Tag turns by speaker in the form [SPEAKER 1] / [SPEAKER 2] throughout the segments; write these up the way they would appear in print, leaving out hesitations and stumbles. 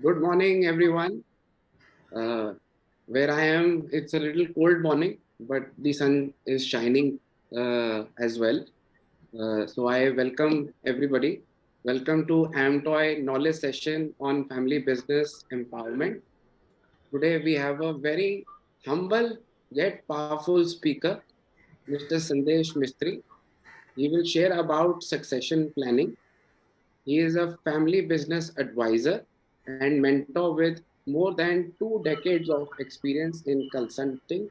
[SPEAKER 1] Good morning, everyone. Uh, where I am, it's a little cold morning, but the sun is shining as well. So I welcome everybody. Welcome to AMTOI knowledge session on family business empowerment. Today we have a very humble yet powerful speaker, Mr. Sandesh Mistry. He will share about succession planning. He is a family business advisor and mentor with more than 2 decades of experience in consulting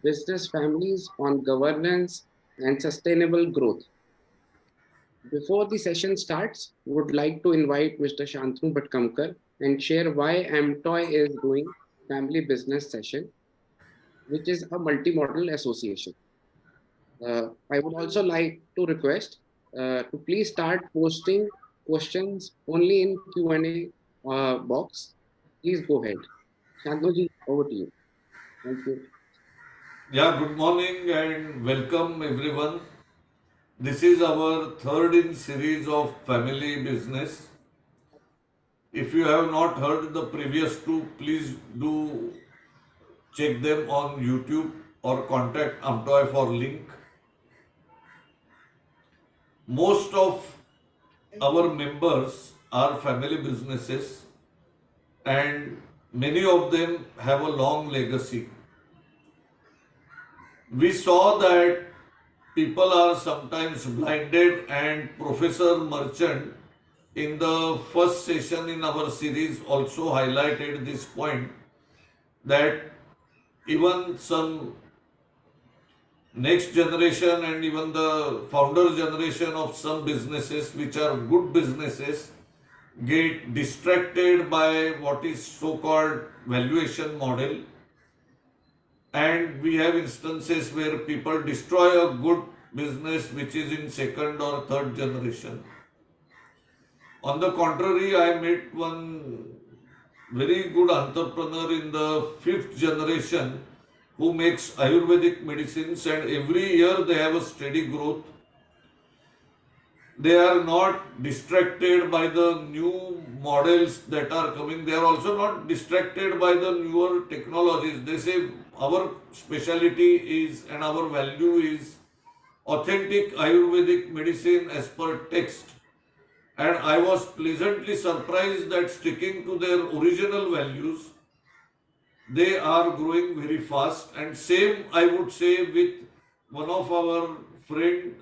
[SPEAKER 1] business families on governance and sustainable growth. Before the session starts, would like to invite Mr. Shantanu Bhatkamkar and share why AMTOI is doing family business session, which is a multi-model association. I would also like to request to please start posting questions only in Q&A box. Please go ahead. Shantanu over to you. Thank you.
[SPEAKER 2] Yeah, good morning and welcome everyone. This is our third in series of family business. If you have not heard the previous two, please do check them on YouTube or contact AMTOI for link. Most of our members are family businesses and many of them have a long legacy. We saw that people are sometimes blinded, and Professor Merchant in the first session in our series also highlighted this point that even some next generation and even the founder generation of some businesses which are good businesses get distracted by what is so called valuation model, and we have instances where people destroy a good business which is in second or third generation. On the contrary, I met one very good entrepreneur in the fifth generation who makes Ayurvedic medicines, and every year they have a steady growth. They are not distracted by the new models that are coming. They are also not distracted by the newer technologies. They say our speciality is and our value is authentic Ayurvedic medicine as per text. And I was pleasantly surprised that sticking to their original values, they are growing very fast. And same I would say with one of our friend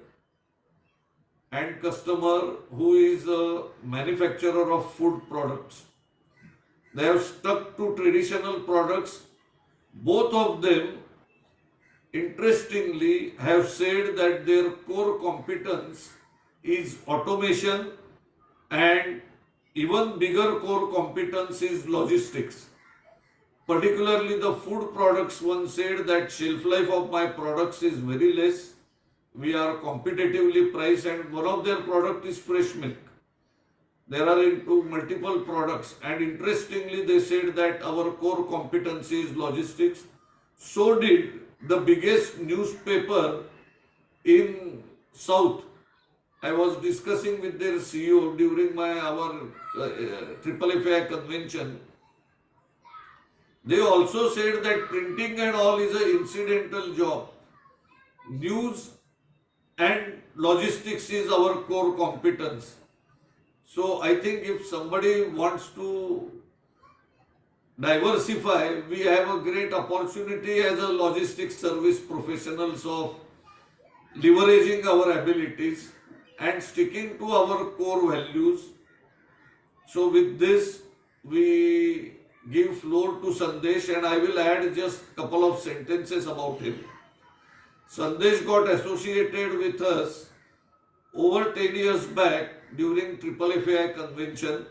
[SPEAKER 2] and customer who is a manufacturer of food products. They have stuck to traditional products. Both of them, interestingly, have said that their core competence is automation, and even bigger core competence is logistics. Particularly the food products, one said that shelf life of my products is very less. We are competitively priced, and one of their product is fresh milk. There are into multiple products, and interestingly they said that our core competency is logistics. So did the biggest newspaper in South. I was discussing with their CEO during our Triple FI convention. They also said that printing and all is an incidental job. News and logistics is our core competence. So I think if somebody wants to diversify, we have a great opportunity as a logistics service professionals of leveraging our abilities and sticking to our core values. So with this, we give floor to Sandesh, and I will add just a couple of sentences about him. Sandesh got associated with us over 10 years back during Triple FI convention.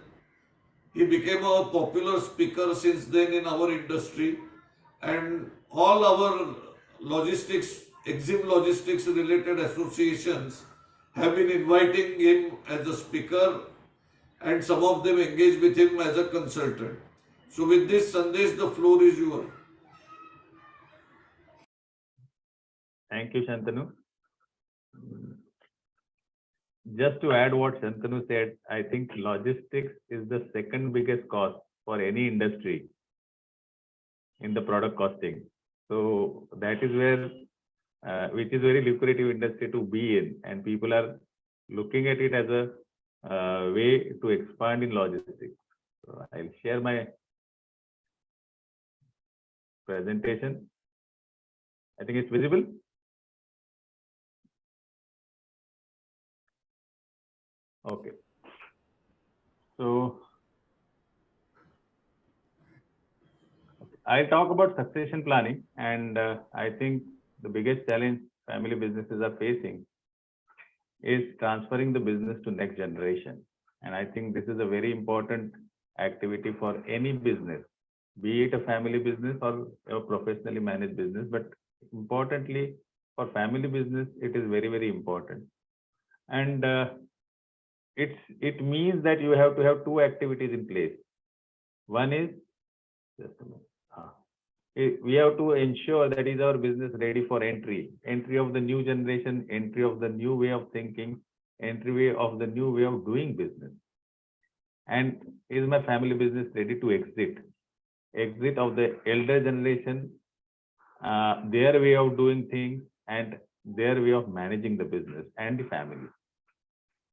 [SPEAKER 2] He became a popular speaker since then in our industry, and all our logistics, exim logistics related associations have been inviting him as a speaker, and some of them engage with him as a consultant. So with this, Sandesh, the floor is yours.
[SPEAKER 3] Thank you, Shantanu. Just to add what Shantanu said, I think logistics is the second biggest cost for any industry in the product costing. So that is where, which is very lucrative industry to be in, and people are looking at it as a way to expand in logistics. So I'll share my presentation. I think it's visible. Okay. So I'll talk about succession planning, and I think the biggest challenge family businesses are facing is transferring the business to next generation. And I think this is a very important activity for any business, be it a family business or a professionally managed business. But importantly, for family business, it is very, very important. And it means that you have to have two activities in place. One is, just a minute. We have to ensure that is our business ready for entry of the new generation, entry of the new way of thinking, entry of the new way of doing business. And is my family business ready to exit of the elder generation, their way of doing things and their way of managing the business and the family.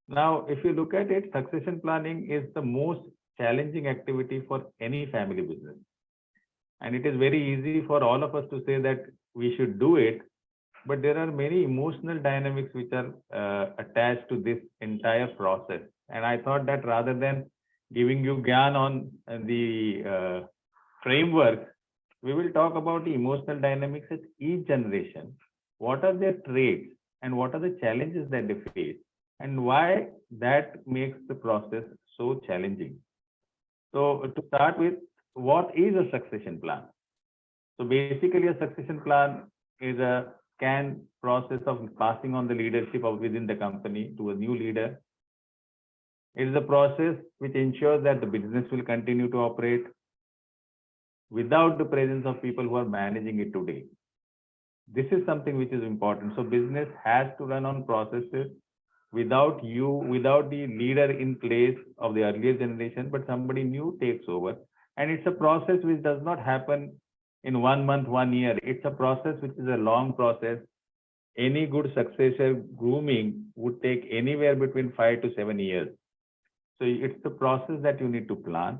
[SPEAKER 3] Now, if you look at it, succession planning is the most challenging activity for any family business. And it is very easy for all of us to say that we should do it, but there are many emotional dynamics which are attached to this entire process. And I thought that rather than giving you gyan on the framework, we will talk about the emotional dynamics at each generation. What are their traits and what are the challenges that they face, and why that makes the process so challenging. So to start with, what is a succession plan? So basically, a succession plan is a scan process of passing on the leadership of within the company to a new leader. It is a process which ensures that the business will continue to operate without the presence of people who are managing it today. This is something which is important. So business has to run on processes without the leader in place of the earlier generation, but somebody new takes over. And it's a process which does not happen in 1 month, 1 year. It's a process which is a long process. Any good successor grooming would take anywhere between 5 to 7 years. So it's the process that you need to plan.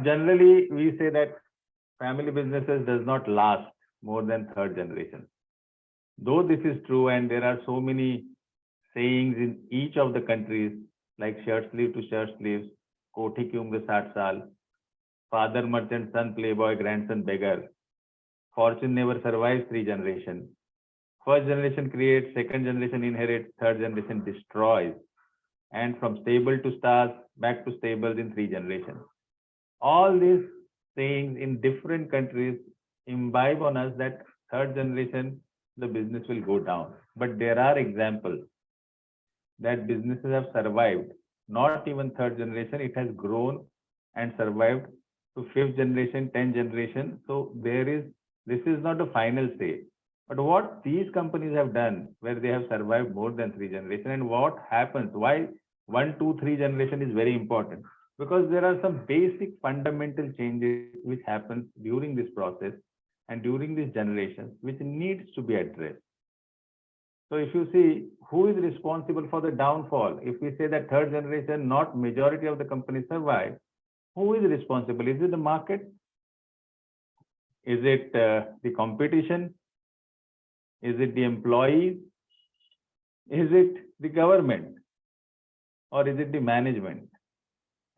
[SPEAKER 3] Generally, we say that family businesses does not last more than third generation. Though this is true, and there are so many sayings in each of the countries, like shirt sleeve to shirt sleeves, koti ki umr 60 saal, father merchant, son playboy, grandson beggar. Fortune never survives 3 generations. First generation creates, second generation inherits, third generation destroys. And from stable to stars, back to stables in 3 generations. All these sayings in different countries imbibe on us that third generation, the business will go down. But there are examples that businesses have survived. Not even third generation, it has grown and survived to 5th generation, 10th generation. So this is not a final say. But what these companies have done, where they have survived more than 3 generations, and what happens, why 1, 2, 3 generation is very important. Because there are some basic fundamental changes which happen during this process and during this generation, which needs to be addressed. So if you see who is responsible for the downfall, if we say that third generation, not majority of the companies survive, who is responsible? Is it the market? Is it the competition? Is it the employees? Is it the government? Or is it the management?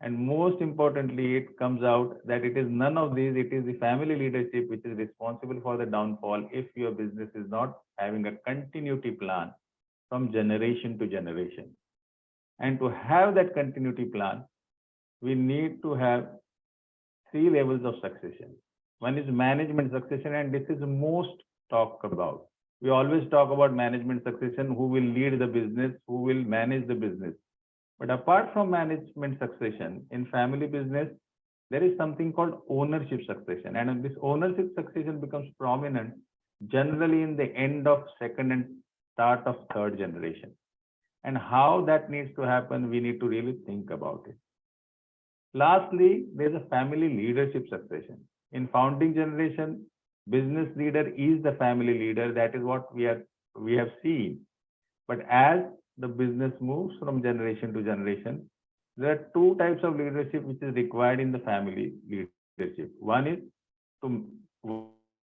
[SPEAKER 3] And most importantly, it comes out that it is none of these. It is the family leadership which is responsible for the downfall if your business is not having a continuity plan from generation to generation. And to have that continuity plan, we need to have 3 levels of succession. One is management succession, and this is most talked about. We always talk about management succession, who will lead the business, who will manage the business. But apart from management succession, in family business, there is something called ownership succession. And this ownership succession becomes prominent generally in the end of second and start of third generation. And how that needs to happen, we need to really think about it. Lastly, there's a family leadership succession. In founding generation, business leader is the family leader. That is what we have seen. But as the business moves from generation to generation, there are two types of leadership which is required in the family leadership. One is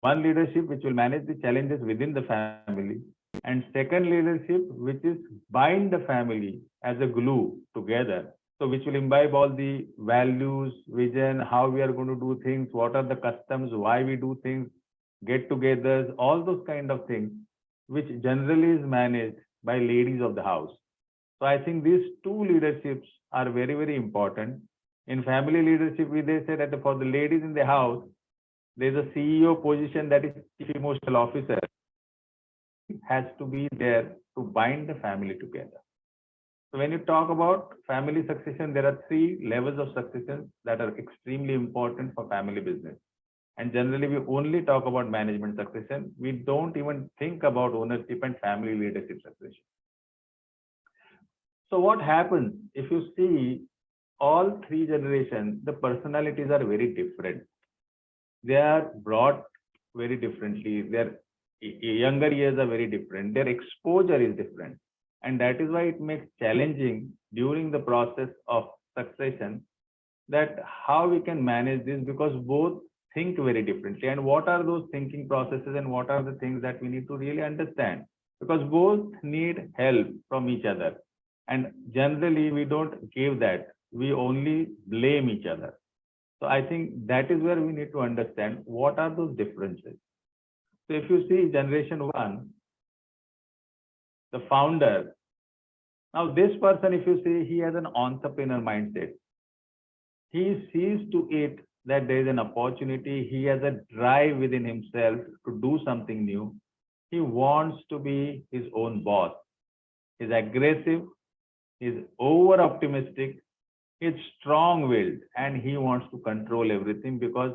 [SPEAKER 3] one leadership which will manage the challenges within the family, and second leadership which is bind the family as a glue together. So which will imbibe all the values, vision, how we are going to do things, what are the customs, why we do things, get-togethers, all those kind of things, which generally is managed by ladies of the house. So I think these two leaderships are very, very important. In family leadership, they say that for the ladies in the house, there's a CEO position, that is Chief Emotional Officer, has to be there to bind the family together. So when you talk about family succession, there are three levels of succession that are extremely important for family business. And generally, we only talk about management succession. We don't even think about ownership and family leadership succession. So what happens if you see all three generations, the personalities are very different. They are brought very differently. Their younger years are very different. Their exposure is different. And that is why it makes challenging during the process of succession that how we can manage this, because both think very differently. And what are those thinking processes and what are the things that we need to really understand? Because both need help from each other. And generally, we don't give that. We only blame each other. So I think that is where we need to understand what are those differences. So if you see generation one, the founder, now this person, if you see, he has an entrepreneur mindset. He sees to it that there is an opportunity. He has a drive within himself to do something new. He wants to be his own boss. He's aggressive. He's over optimistic. He's strong willed, and he wants to control everything, because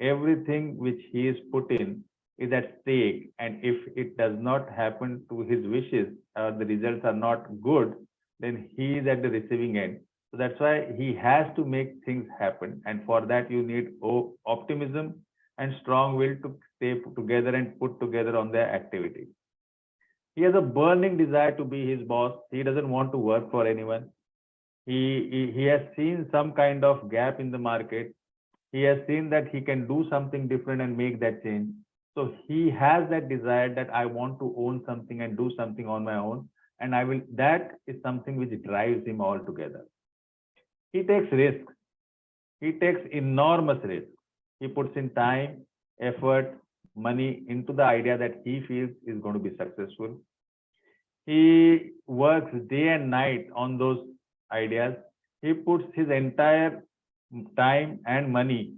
[SPEAKER 3] everything which he is put in is at stake. And if it does not happen to his wishes, or the results are not good, then he is at the receiving end. So that's why he has to make things happen. And for that, you need optimism and strong will to stay together and put together on their activity. He has a burning desire to be his boss. He doesn't want to work for anyone. He has seen some kind of gap in the market. He has seen that he can do something different and make that change. So he has that desire that I want to own something and do something on my own. And I will, that is something which drives him altogether. He takes risks. He takes enormous risks. He puts in time, effort, money into the idea that he feels is going to be successful. He works day and night on those ideas. He puts his entire time and money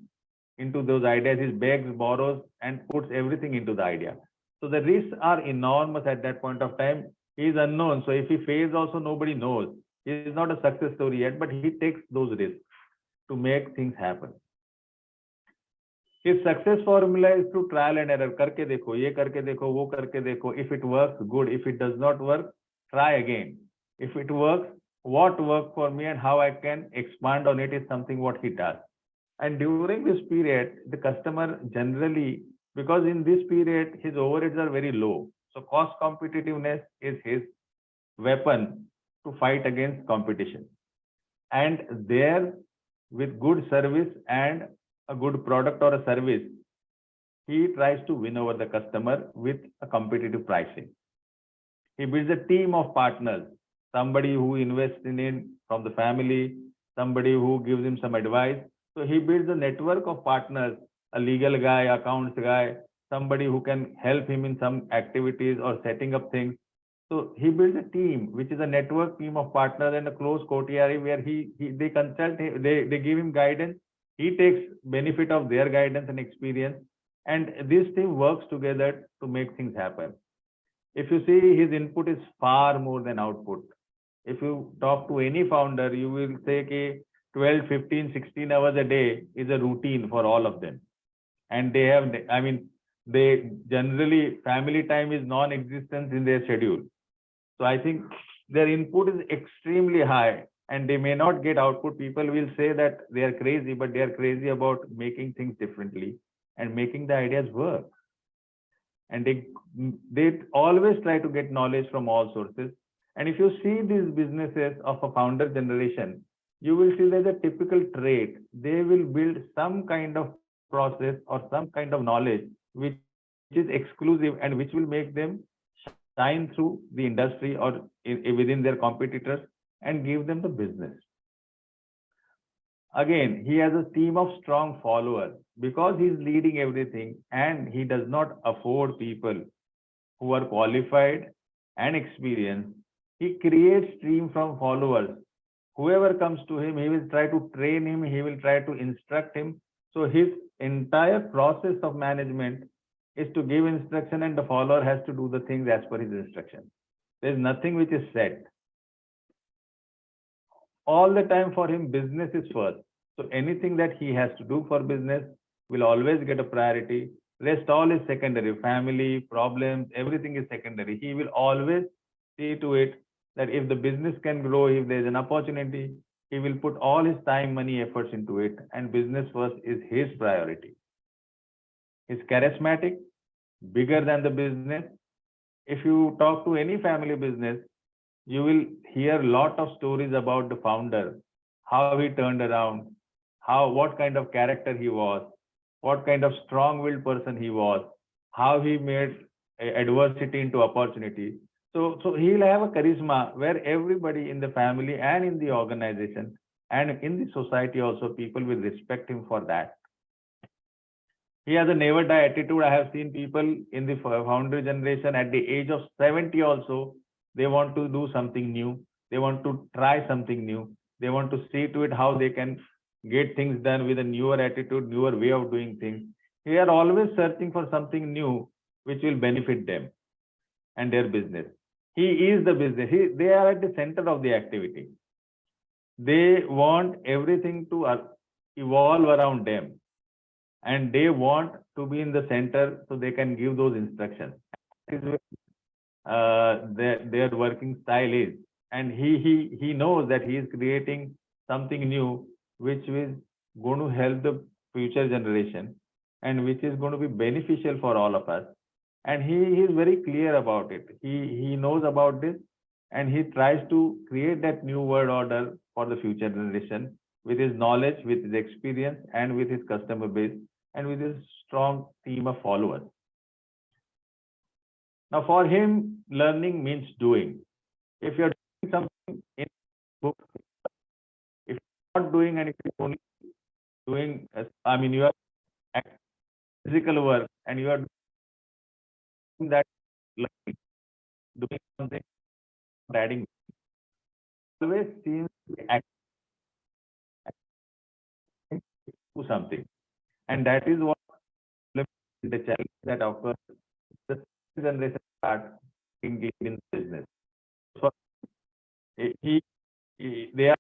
[SPEAKER 3] into those ideas. He begs, borrows, and puts everything into the idea. So the risks are enormous at that point of time. He is unknown. So if he fails, also nobody knows. He is not a success story yet, but he takes those risks to make things happen. His success formula is through trial and error. करके देखो, ये करके देखो, वो करके देखो. If it works, good. If it does not work, try again. If it works, what worked for me and how I can expand on it is something what he does. And during this period, the customer generally, because in this period, his overheads are very low. So cost competitiveness is his weapon to fight against competition. And there, with good service and a good product or a service, he tries to win over the customer with a competitive pricing. He builds a team of partners, somebody who invests in it from the family, somebody who gives him some advice. So he builds a network of partners, a legal guy, accounts guy, somebody who can help him in some activities or setting up things. So he builds a team, which is a network team of partners and a close coterie where they consult, they give him guidance. He takes benefit of their guidance and experience, and this team works together to make things happen. If you see, his input is far more than output. If you talk to any founder, you will say that 12, 15, 16 hours a day is a routine for all of them. And they have, I mean, they generally, family time is non-existent in their schedule. So I think their input is extremely high. and they may not get output, people will say that they are crazy, but they are crazy about making things differently and making the ideas work. And they always try to get knowledge from all sources. And if you see these businesses of a founder generation, you will see there's a typical trait. They will build some kind of process or some kind of knowledge which is exclusive and which will make them shine through the industry or within their competitors and give them the business. Again, he has a team of strong followers because he's leading everything and he does not afford people who are qualified and experienced. He creates team from followers. Whoever comes to him, he will try to train him, he will try to instruct him. So his entire process of management is to give instruction and the follower has to do the things as per his instruction. There is nothing which is set. All the time for him, business is first. So anything that he has to do for business will always get a priority. Rest all is secondary. Family, problems, everything is secondary. He will always see to it that if the business can grow, if there's an opportunity, he will put all his time, money, efforts into it. And business first is his priority. He's charismatic, bigger than the business. If you talk to any family business, you will hear a lot of stories about the founder, how he turned around, what kind of character he was, what kind of strong-willed person he was, how he made adversity into opportunity. So he'll have a charisma where everybody in the family and in the organization and in the society also, people will respect him for that. He has a never die attitude. I have seen people in the founder generation at the age of 70 also, they want to do something new. They want to try something new. They want to see to it how they can get things done with a newer attitude, newer way of doing things. They are always searching for something new which will benefit them and their business. He is the business. They are at the center of the activity. They want everything to evolve around them. And they want to be in the center so they can give those instructions. That is their working style is. And he knows that he is creating something new which is going to help the future generation and which is going to be beneficial for all of us. And he is very clear about it. He knows about this and he tries to create that new world order for the future generation with his knowledge, with his experience, and with his customer base, and with his strong team of followers. Now, for him, learning means doing. If you're doing something in book, if you're not doing and if you're only doing, you are physical work and you are doing that, learning, doing something, adding, always seems to be acting to something. And that is what the challenge that occurs the generation start engaged in business. So they are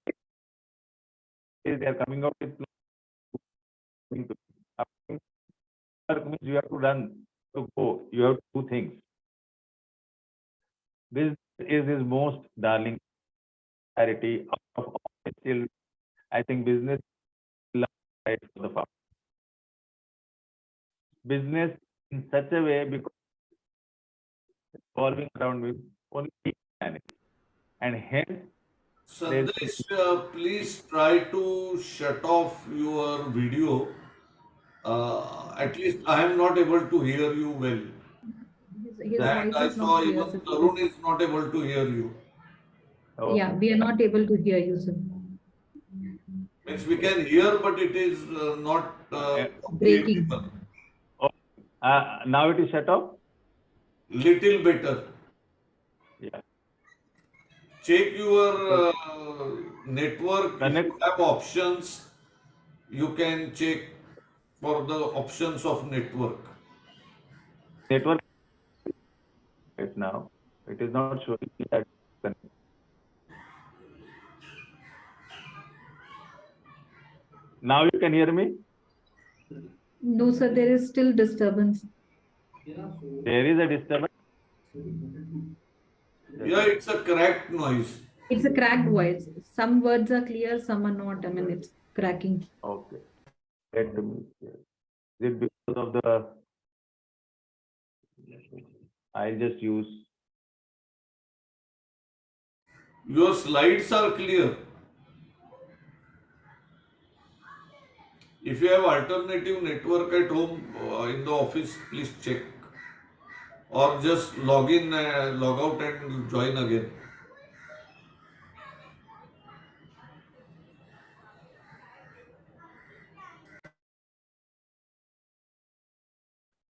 [SPEAKER 3] coming up with means you have to run to go. You have to do things. This is his most darling charity of all. Still, I think business is right for the farm. Business in such a way because revolving around with only planet. And hence,
[SPEAKER 2] Sandesh, please try to shut off your video. At least I am not able to hear you well.
[SPEAKER 4] His
[SPEAKER 2] And
[SPEAKER 4] voice
[SPEAKER 2] I
[SPEAKER 4] is not
[SPEAKER 2] saw
[SPEAKER 4] clear,
[SPEAKER 2] even
[SPEAKER 4] sir.
[SPEAKER 2] Tarun is not able to hear you.
[SPEAKER 4] Yeah, we are not able to hear you, sir.
[SPEAKER 2] Means we can hear, but it is not
[SPEAKER 4] Breaking.
[SPEAKER 2] audible.
[SPEAKER 3] now it is shut off.
[SPEAKER 2] Little better.
[SPEAKER 3] Yeah.
[SPEAKER 2] Check
[SPEAKER 3] So
[SPEAKER 2] your network. If you
[SPEAKER 3] connect
[SPEAKER 2] have options, you can check for the options of network.
[SPEAKER 3] network right now. It is not showing that. Now you can hear me.
[SPEAKER 4] No, sir, there is still disturbance.
[SPEAKER 3] There is a disturbance.
[SPEAKER 2] Yeah, it's a cracked noise.
[SPEAKER 4] It's a cracked voice. Some words are clear, some are not. I mean, it's cracking.
[SPEAKER 3] Okay. Let me. Is it because of the? I'll just use.
[SPEAKER 2] Your slides are clear. If you have alternative network at home, in the office, please check. Or just log in, log out and join again.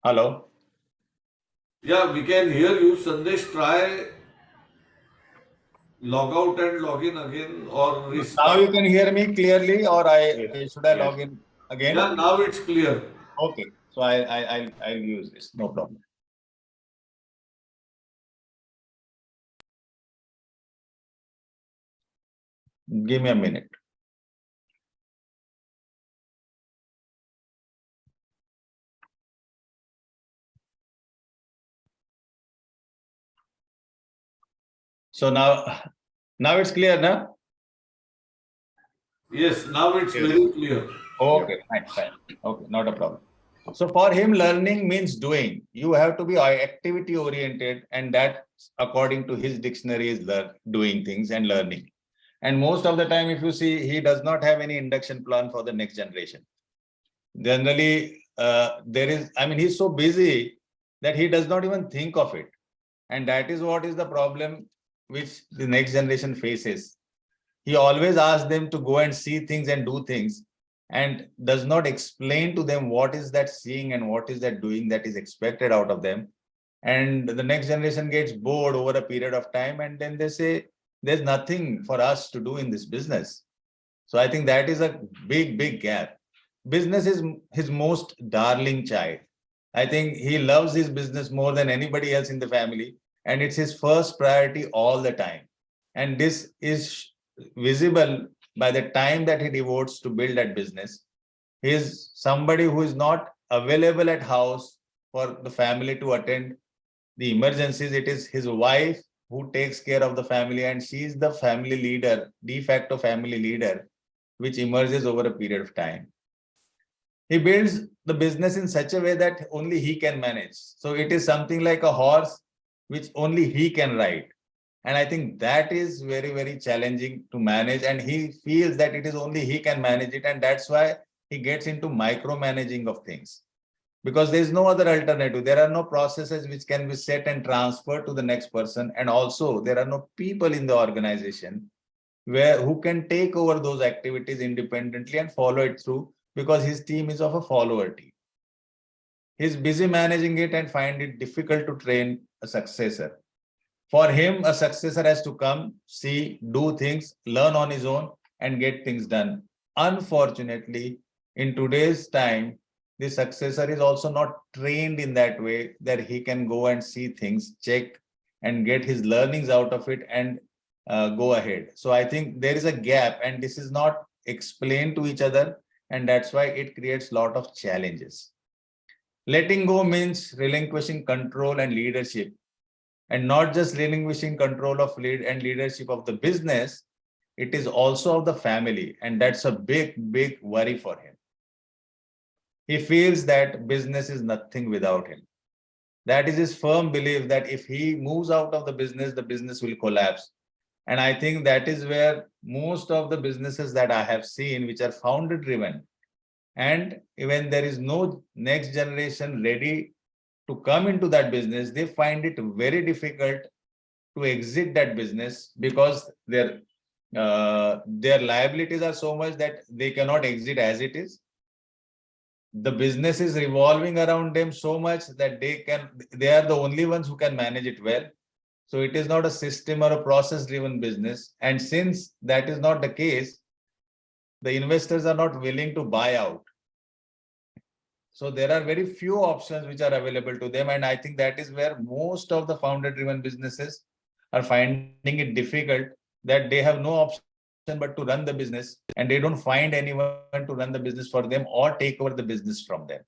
[SPEAKER 3] Hello.
[SPEAKER 2] Yeah, we can hear you. Sandesh, try log out and log in again or
[SPEAKER 5] Now you
[SPEAKER 2] restart.
[SPEAKER 5] can hear me clearly, or
[SPEAKER 3] Yes.
[SPEAKER 5] should I
[SPEAKER 3] Yes.
[SPEAKER 5] log in
[SPEAKER 2] Yeah,
[SPEAKER 5] again?
[SPEAKER 2] now it's clear.
[SPEAKER 5] Okay, so I'll use this. No problem. Give me a minute. So now it's clear, now?
[SPEAKER 2] Yes, now it's
[SPEAKER 3] Yes.
[SPEAKER 2] very clear.
[SPEAKER 5] Okay, fine. Okay, not a problem. So for him, learning means doing. You have to be activity oriented, and that, according to his dictionary, is doing things and learning. And most of the time, if you see, he does not have any induction plan for the next generation. Generally, he's so busy that he does not even think of it. And that is what is the problem which the next generation faces. He always asks them to go and see things and do things, and does not explain to them what is that seeing and what is that doing that is expected out of them. And the next generation gets bored over a period of time, and then they say, there's nothing for us to do in this business. So I think that is a big gap. Business is his most darling child. I think he loves his business more than anybody else in the family, and it's his first priority all the time. And this is visible by the time that he devotes to build that business. He is somebody who is not available at house for the family to attend the emergencies. It is his wife who takes care of the family, and she is the family leader, de facto family leader, which emerges over a period of time. He builds the business in such a way that only he can manage. So it is something like a horse which only he can ride. And I think that is very challenging to manage. And he feels that it is only he can manage it. And that's why he gets into micromanaging of things. Because there is no other alternative. There are no processes which can be set and transferred to the next person. And also, there are no people in the organization who can take over those activities independently and follow it through, because his team is of a follower team. He's busy managing it and find it difficult to train a successor. For him, a successor has to come, see, do things, learn on his own, and get things done. Unfortunately, in today's time, the successor is also not trained in that way that he can go and see things, check, and get his learnings out of it and go ahead. So I think there is a gap, and this is not explained to each other, and that's why it creates a lot of challenges. Letting go means relinquishing control and leadership, and not just relinquishing control of leadership of the business. It is also of the family, and that's a big worry for him. He feels that business is nothing without him. That is his firm belief that if he moves out of the business will collapse. And I think that is where most of the businesses that I have seen, which are founder driven, and even there is no next generation ready to come into that business, they find it very difficult to exit that business, because their liabilities are so much that they cannot exit as it is. The business is revolving around them so much that they are the only ones who can manage it well. So it is not a system or a process driven business. And since that is not the case, the investors are not willing to buy out. So there are very few options which are available to them. And I think that is where most of the founder driven businesses are finding it difficult, that they have no option but to run the business, and they don't find anyone to run the business for them or take over the business from them.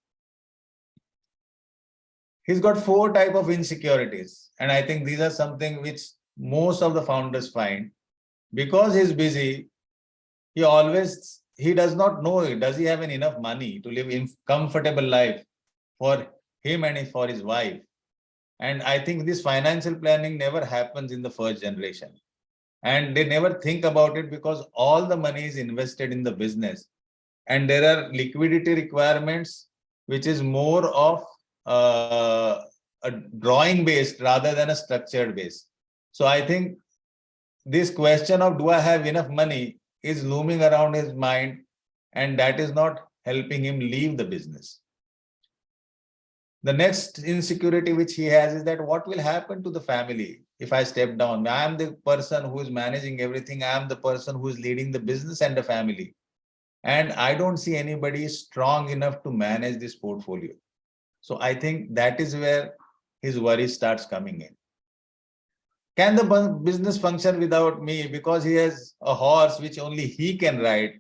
[SPEAKER 5] He's got 4 types of insecurities. And I think these are something which most of the founders find. Because he's busy, he does not know, does he have enough money to live in comfortable life for him and for his wife? And I think this financial planning never happens in the first generation. And they never think about it because all the money is invested in the business. And there are liquidity requirements, which is more of a drawing based rather than a structured based. So I think this question of do I have enough money is looming around his mind, and that is not helping him leave the business. The next insecurity which he has is that what will happen to the family if I step down? I am the person who is managing everything. I am the person who is leading the business and the family. And I don't see anybody strong enough to manage this portfolio. So I think that is where his worry starts coming in. Can the business function without me? Because he has a horse which only he can ride.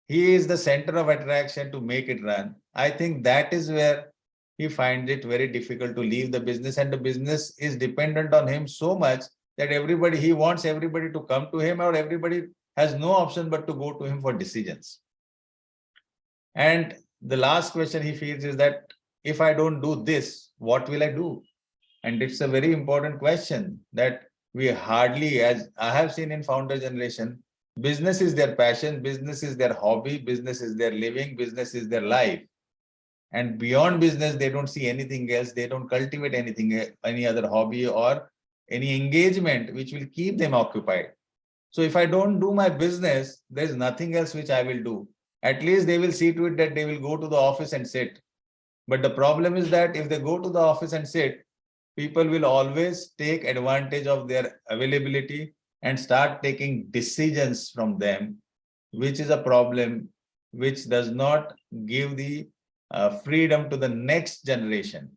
[SPEAKER 5] He is the center of attraction to make it run. I think that is where he finds it very difficult to leave the business, and the business is dependent on him so much that he wants everybody to come to him, or everybody has no option but to go to him for decisions. And the last question he feels is that if I don't do this, what will I do? And it's a very important question that we hardly, as I have seen in founder generation, business is their passion, business is their hobby, business is their living, business is their life. And beyond business, they don't see anything else. They don't cultivate anything, any other hobby or any engagement which will keep them occupied. So if I don't do my business, there's nothing else which I will do. At least they will see to it that they will go to the office and sit. But the problem is that if they go to the office and sit, people will always take advantage of their availability and start taking decisions from them, which is a problem which does not give the freedom to the next generation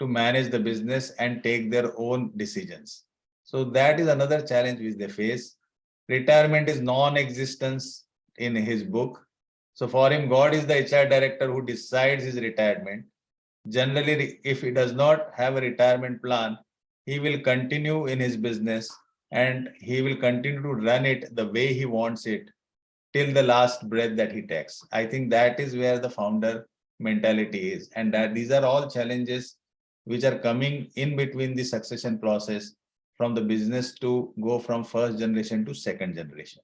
[SPEAKER 5] to manage the business and take their own decisions. So that is another challenge which they face. Retirement is non-existence in his book. So for him, God is the HR director who decides his retirement. Generally, if he does not have a retirement plan, he will continue in his business and he will continue to run it the way he wants it till the last breath that he takes. I think that is where the founder mentality is, and that these are all challenges which are coming in between the succession process from the business to go from first generation to second generation.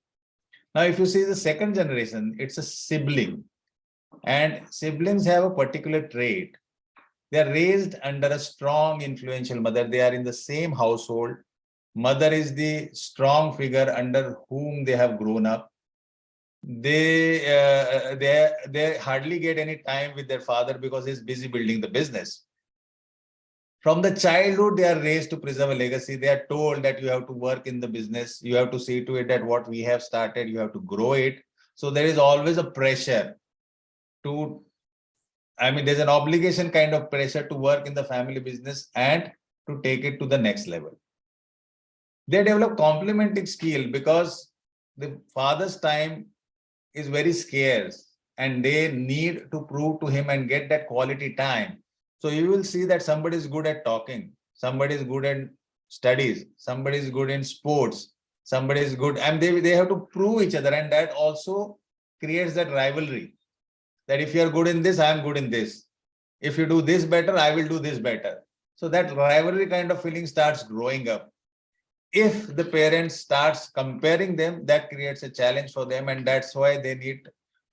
[SPEAKER 5] Now, if you see the second generation, it's a sibling, and siblings have a particular trait. They are raised under a strong, influential mother. They are in the same household. Mother is the strong figure under whom they have grown up. They hardly get any time with their father because he's busy building the business. From the childhood, they are raised to preserve a legacy. They are told that you have to work in the business. You have to see to it that what we have started, you have to grow it. So there is always a pressure to, there's an obligation kind of pressure to work in the family business and to take it to the next level. They develop complementing skill because the father's time is very scarce and they need to prove to him and get that quality time. So you will see that somebody is good at talking, somebody is good at studies, somebody is good in sports, somebody is good, and they have to prove each other, and that also creates that rivalry. That if you are good in this, I am good in this. If you do this better, I will do this better. So that rivalry kind of feeling starts growing up. If the parents starts comparing them, that creates a challenge for them, and that's why they need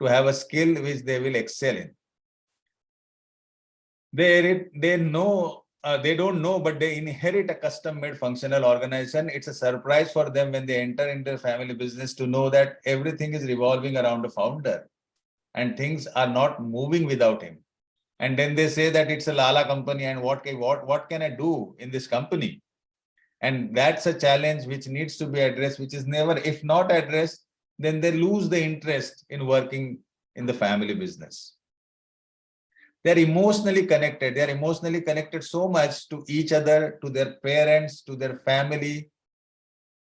[SPEAKER 5] to have a skill which they will excel in. They know, they don't know, but they inherit a custom-made functional organization. It's a surprise for them when they enter into a family business to know that everything is revolving around a founder and things are not moving without him. And then they say that it's a Lala company and what can I do in this company? And that's a challenge which needs to be addressed, which is never, if not addressed, then they lose the interest in working in the family business. They're emotionally connected. They're emotionally connected so much to each other, to their parents, to their family,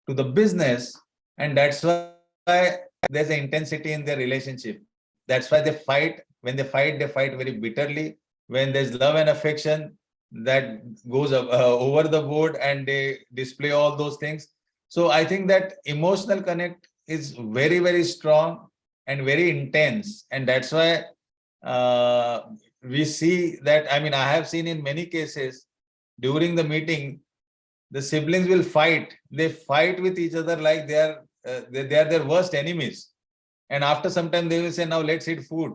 [SPEAKER 5] to the business. And that's why there's an intensity in their relationship. That's why they fight. When they fight very bitterly. When there's love and affection, that goes over the board and they display all those things. So I think that emotional connect is very, very strong and very intense. And that's why we see that, I mean, I have seen in many cases during the meeting, the siblings will fight. They fight with each other like they are their worst enemies. And after some time, they will say, now let's eat food.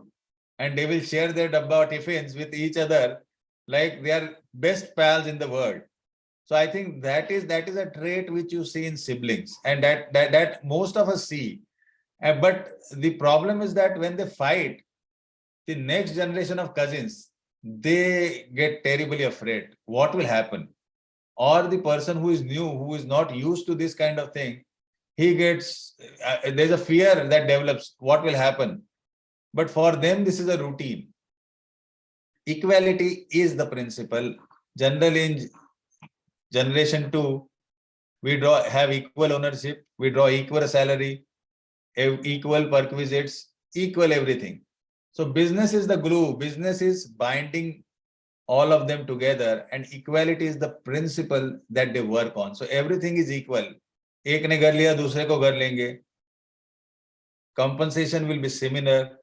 [SPEAKER 5] And they will share their dabba tiffins with each other like they are best pals in the world. So I think that is a trait which you see in siblings, and that most of us see. But the problem is that when they fight, the next generation of cousins, they get terribly afraid. What will happen? Or the person who is new, who is not used to this kind of thing, he gets, there's a fear that develops. What will happen? But for them, this is a routine. Equality is the principle. Generally, in generation 2, we have equal ownership, we draw equal salary, equal perquisites, equal everything. So business is the glue. Business is binding all of them together, and equality is the principle that they work on. So everything is equal. एक ने घर लिया, दूसरे को घर लेंगे. Compensation will be similar.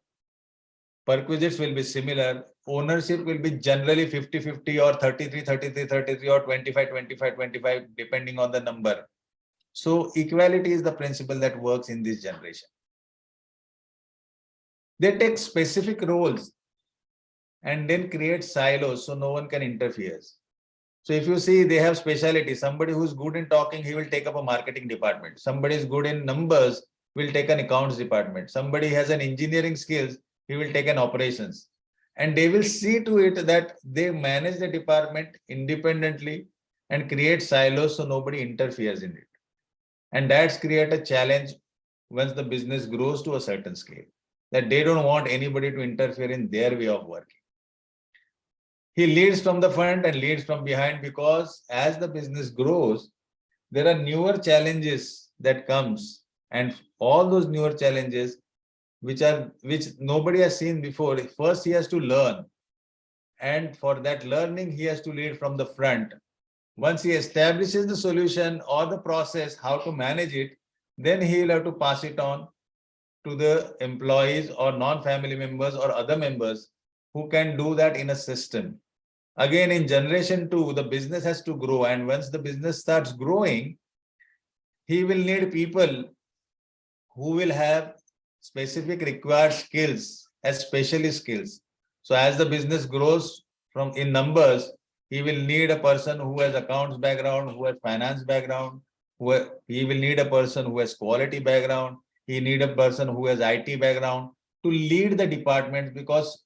[SPEAKER 5] Perquisites will be similar. Ownership will be generally 50-50 or 33-33-33 or 25-25-25, depending on the number. So equality is the principle that works in this generation. They take specific roles and then create silos so no one can interfere. So if you see, they have specialty. Somebody who's good in talking, he will take up a marketing department. Somebody is good in numbers, will take an accounts department. Somebody has an engineering skills, he will take an operations. And they will see to it that they manage the department independently and create silos so nobody interferes in it. And that's create a challenge once the business grows to a certain scale, that they don't want anybody to interfere in their way of working. He leads from the front and leads from behind, because as the business grows, there are newer challenges that comes, and all those newer challenges which nobody has seen before. First, he has to learn, and for that learning, he has to lead from the front. Once he establishes the solution or the process, how to manage it, then he will have to pass it on to the employees or non-family members or other members who can do that in a system. Again, in generation 2, the business has to grow, and once the business starts growing, he will need people who will have specific required skills as specialist skills. So as the business grows from in numbers, he will need a person who has accounts background, who has finance background, he will need a person who has quality background, he need a person who has IT background to lead the department, because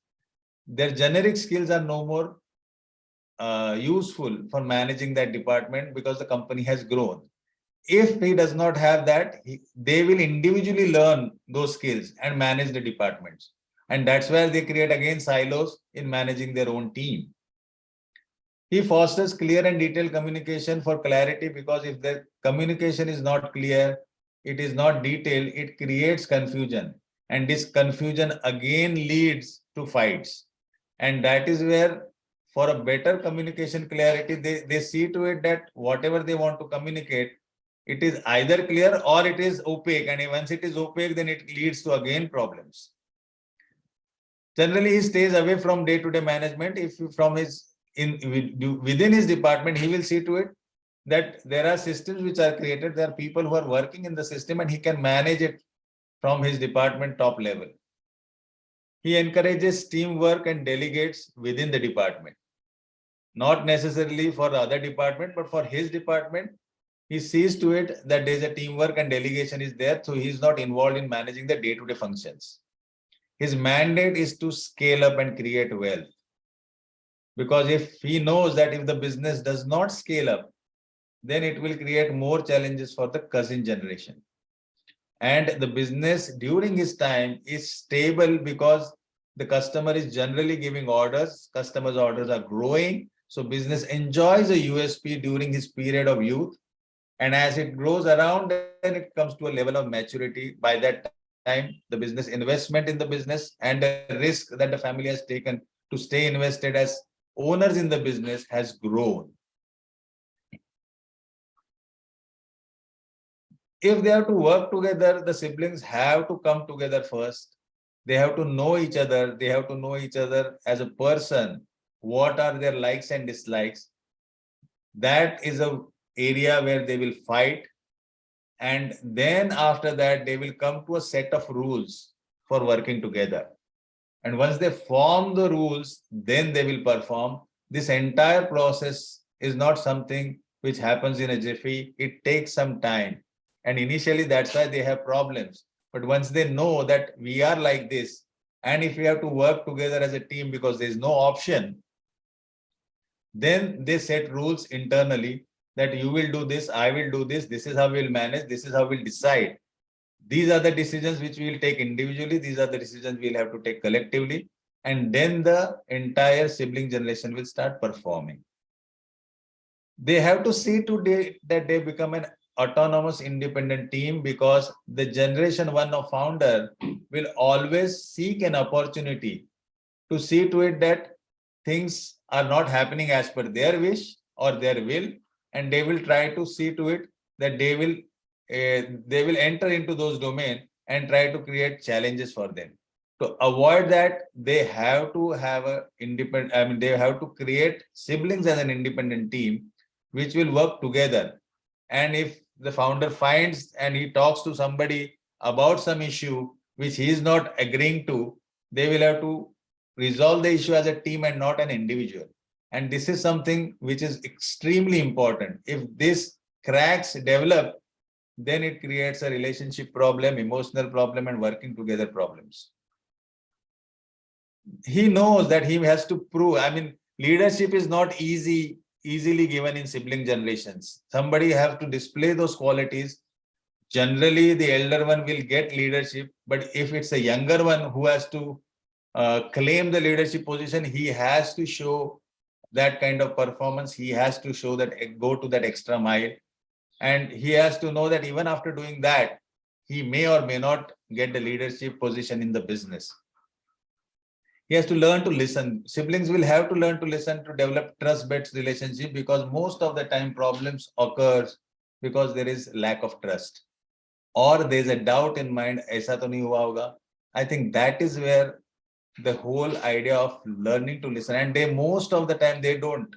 [SPEAKER 5] their generic skills are no more useful for managing that department, because the company has grown. If he does not have that, they will individually learn those skills and manage the departments. And that's where they create again silos in managing their own team. He fosters clear and detailed communication for clarity, because if the communication is not clear, it is not detailed, it creates confusion. And this confusion again leads to fights. And that is where, for a better communication clarity, they see to it that whatever they want to communicate, it is either clear or it is opaque. And once it is opaque, then it leads to again problems. Generally, he stays away from day-to-day management. If from his within his department, he will see to it that there are systems which are created. There are people who are working in the system, and he can manage it from his department top level. He encourages teamwork and delegates within the department. Not necessarily for the other department, but for his department, he sees to it that there is a teamwork and delegation is there, so he is not involved in managing the day-to-day functions. His mandate is to scale up and create wealth. Because if he knows that if the business does not scale up, then it will create more challenges for the cousin generation. And the business during his time is stable because the customer is generally giving orders, customers' orders are growing. So business enjoys a USP during his period of youth. And as it grows around, then it comes to a level of maturity. By that time, the business investment in the business and the risk that the family has taken to stay invested as owners in the business has grown. If they have to work together, the siblings have to come together first. They have to know each other. They have to know each other as a person. What are their likes and dislikes? That is a area where they will fight. And then after that, they will come to a set of rules for working together. And once they form the rules, then they will perform. This entire process is not something which happens in a jiffy. It takes some time. And initially, that's why they have problems. But once they know that we are like this, and if we have to work together as a team because there's no option, then they set rules internally that you will do this, I will do this is how we'll manage, this is how we'll decide. These are the decisions which we will take individually. These are the decisions we'll have to take collectively. And then the entire sibling generation will start performing. They have to see that they become an autonomous, independent team, because the generation one of founder will always seek an opportunity to see to it that things are not happening as per their wish or their will, and they will try to see to it that they will enter into those domains and try to create challenges for them. To avoid that, they have to have they have to create siblings as an independent team which will work together. And if the founder finds and he talks to somebody about some issue which he is not agreeing to, they will have to resolve the issue as a team and not an individual. And this is something which is extremely important. If this cracks develop, then it creates a relationship problem, emotional problem, and working together problems. He knows that he has to prove. Leadership is not easily given in sibling generations. Somebody has to display those qualities. Generally, the elder one will get leadership, but if it's a younger one who has to claim the leadership position, he has to show that kind of performance. He has to show that, go to that extra mile. And he has to know that even after doing that, he may or may not get the leadership position in the business. He has to learn to listen. Siblings will have to learn to listen to develop trust-based relationship, because most of the time problems occurs because there is lack of trust, or there is a doubt in mind, aisa to nahi hua hoga. I think that is where the whole idea of learning to listen, and they most of the time they don't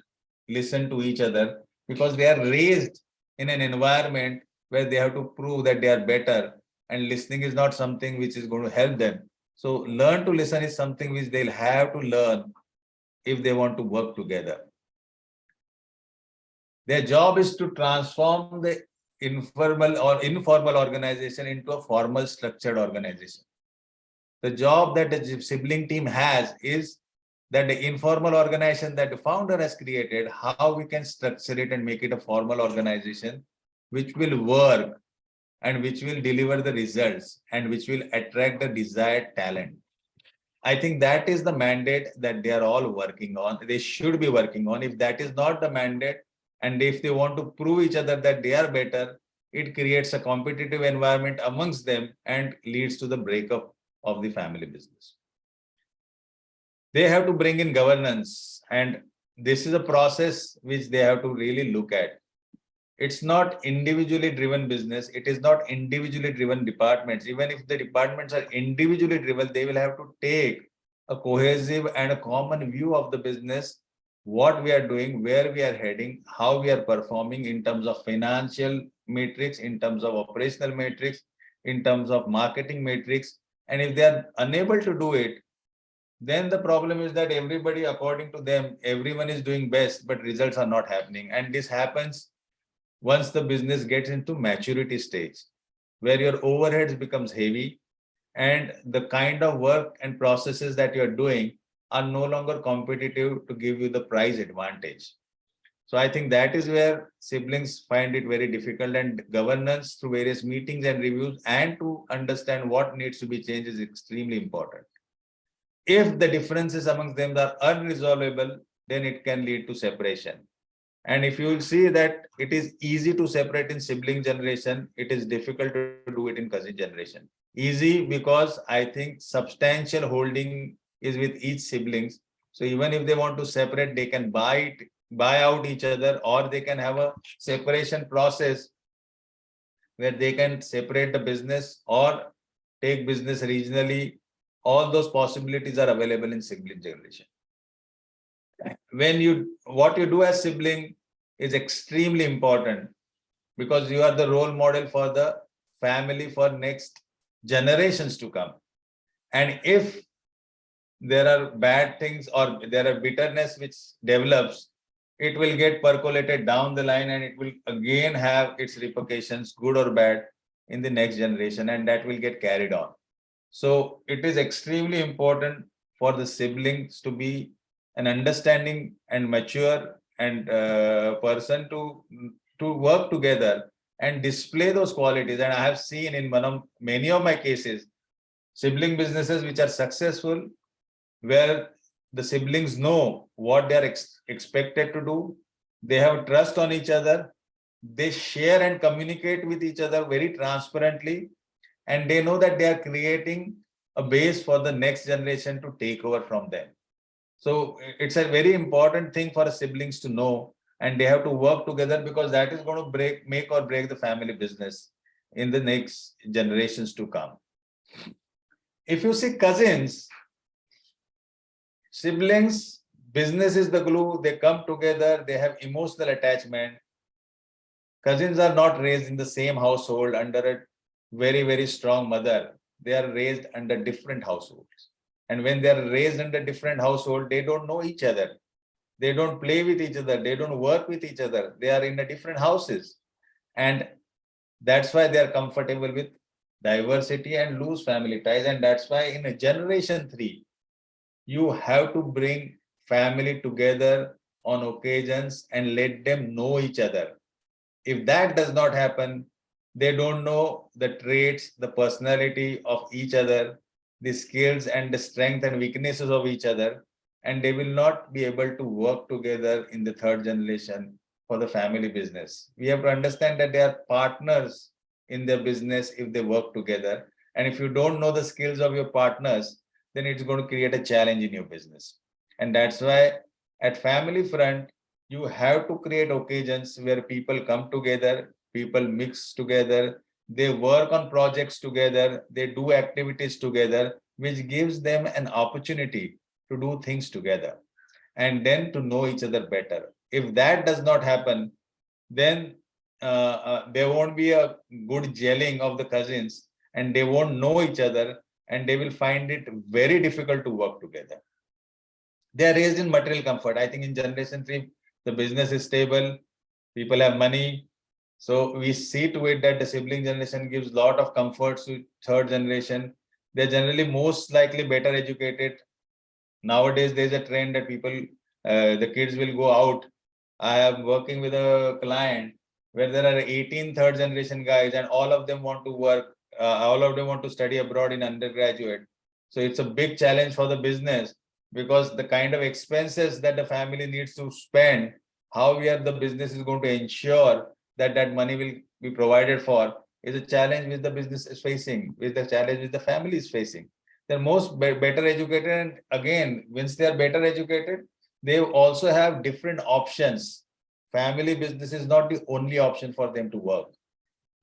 [SPEAKER 5] listen to each other because they are raised in an environment where they have to prove that they are better, and listening is not something which is going to help them. So learn to listen is something which they'll have to learn if they want to work together. Their job is to transform the informal organization into a formal structured organization. The job that the sibling team has is that the informal organization that the founder has created, how we can structure it and make it a formal organization which will work and which will deliver the results and which will attract the desired talent. I think that is the mandate that they are all working on. They should be working on. If that is not the mandate, and if they want to prove each other that they are better, it creates a competitive environment amongst them and leads to the breakup of the family business. They have to bring in governance, and this is a process which they have to really look at. It's not individually driven business. It is not individually driven departments. Even if the departments are individually driven, they will have to take a cohesive and a common view of the business, what we are doing, where we are heading, how we are performing in terms of financial metrics, in terms of operational metrics, in terms of marketing metrics. And if they are unable to do it, then the problem is that everybody, according to them, everyone is doing best, but results are not happening. And this happens once the business gets into maturity stage, where your overheads becomes heavy and the kind of work and processes that you're doing are no longer competitive to give you the price advantage. So I think that is where siblings find it very difficult, and governance through various meetings and reviews and to understand what needs to be changed is extremely important. If the differences amongst them are unresolvable, then it can lead to separation. And if you will see that it is easy to separate in sibling generation, it is difficult to do it in cousin generation. Easy because I think substantial holding is with each siblings. So even if they want to separate, they can buy out each other, or they can have a separation process where they can separate the business or take business regionally. All those possibilities are available in sibling generation. What you do as sibling is extremely important, because you are the role model for the family for next generations to come. And if there are bad things or there are bitterness which develops, it will get percolated down the line and it will again have its repercussions, good or bad, in the next generation, and that will get carried on. So it is extremely important for the siblings to be an understanding and mature and person to work together and display those qualities. And I have seen in many of my cases, sibling businesses which are successful, where the siblings know what they are expected to do, they have trust on each other, they share and communicate with each other very transparently, and they know that they are creating a base for the next generation to take over from them. So it's a very important thing for siblings to know, and they have to work together, because that is going to make or break the family business in the next generations to come. If you see cousins, siblings, business is the glue, they come together, they have emotional attachment. Cousins are not raised in the same household under a very, very strong mother. They are raised under different households. And when they are raised under different household, they don't know each other. They don't play with each other. They don't work with each other. They are in a different houses. And that's why they are comfortable with diversity and loose family ties. And that's why in a generation 3, you have to bring family together on occasions and let them know each other. If that does not happen, they don't know the traits, the personality of each other, the skills and the strength and weaknesses of each other, and they will not be able to work together in the third generation for the family business. We have to understand that they are partners in their business if they work together. And if you don't know the skills of your partners, then it's going to create a challenge in your business. And that's why at family front, you have to create occasions where people come together, people mix together, they work on projects together, they do activities together, which gives them an opportunity to do things together and then to know each other better. If that does not happen, then there won't be a good gelling of the cousins, and they won't know each other, and they will find it very difficult to work together. They are raised in material comfort. I think in generation 3, the business is stable, people have money. So we see to it that the sibling generation gives a lot of comforts to third generation. They're generally most likely better educated. Nowadays, there's a trend that people, the kids will go out. I am working with a client where there are 18 third generation guys, and all of them want to work, all of them want to study abroad in undergraduate. So it's a big challenge for the business, because the kind of expenses that the family needs to spend, how the business is going to ensure that that money will be provided for, is a challenge which the business is facing, with the challenge which the family is facing. They're better educated, and again, once they are better educated, they also have different options. Family business is not the only option for them to work.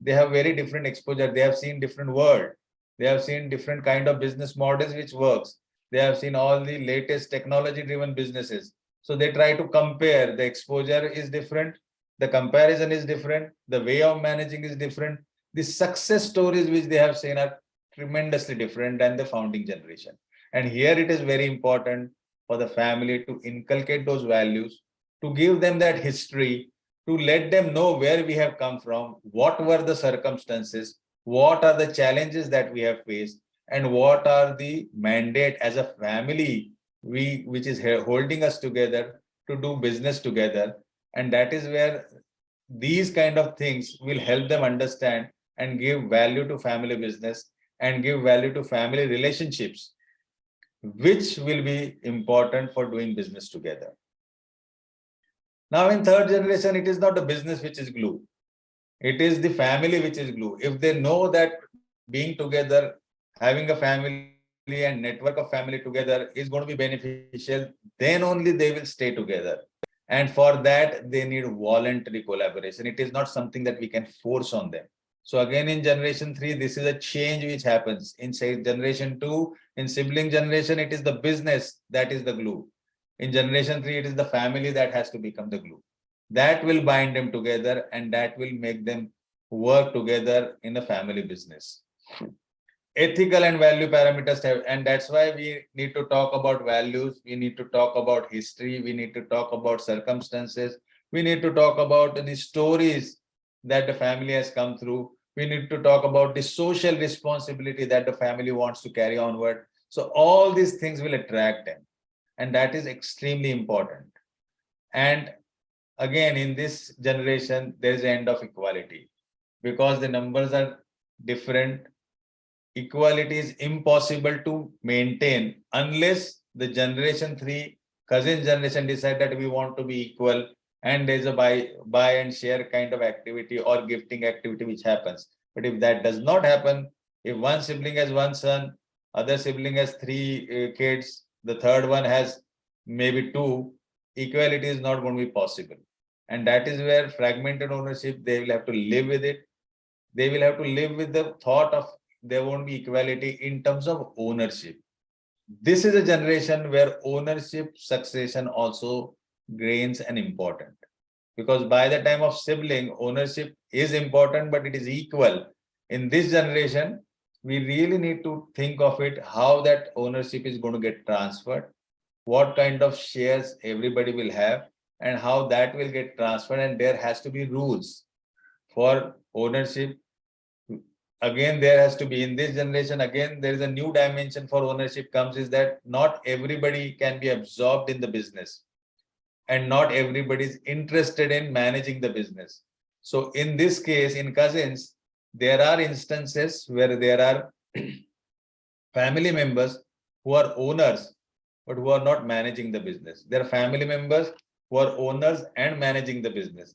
[SPEAKER 5] They have very different exposure. They have seen different world. They have seen different kind of business models which works. They have seen all the latest technology driven businesses. So they try to compare. The exposure is different. The comparison is different. The way of managing is different. The success stories which they have seen are tremendously different than the founding generation. And here it is very important for the family to inculcate those values, to give them that history, to let them know where we have come from, what were the circumstances, what are the challenges that we have faced, and what are the mandate as a family which is holding us together to do business together. And that is where these kind of things will help them understand and give value to family business and give value to family relationships, which will be important for doing business together. Now in third generation, it is not the business which is glue. It is the family which is glue. If they know that being together, having a family and network of family together is going to be beneficial, then only they will stay together. And for that, they need voluntary collaboration. It is not something that we can force on them. So again, in generation 3, this is a change which happens. In say generation 2, in sibling generation, it is the business that is the glue. In generation 3, it is the family that has to become the glue. That will bind them together and that will make them work together in a family business. Ethical and value parameters have, and that's why we need to talk about values, we need to talk about history, we need to talk about circumstances, we need to talk about the stories that the family has come through, we need to talk about the social responsibility that the family wants to carry onward. So all these things will attract them, and that is extremely important. And again, in this generation, there is the end of equality because the numbers are different. Equality is impossible to maintain unless the generation 3 cousin generation decide that we want to be equal, and there's a buy and share kind of activity or gifting activity which happens. But if that does not happen, if one sibling has one son, other sibling has 3 kids, the third one has maybe 2, equality is not going to be possible. And that is where fragmented ownership, they will have to live with it. They will have to live with the thought of there won't be equality in terms of ownership. This is a generation where ownership succession also gains an important, because by the time of sibling, ownership is important, but it is equal. In this generation, we really need to think of it, how that ownership is going to get transferred, what kind of shares everybody will have, and how that will get transferred. And there has to be rules for ownership. Again, there has to be, in this generation, again, there is a new dimension for ownership comes, is that not everybody can be absorbed in the business and not everybody is interested in managing the business. So in this case, in cousins, there are instances where there are family members who are owners, but who are not managing the business. There are family members who are owners and managing the business.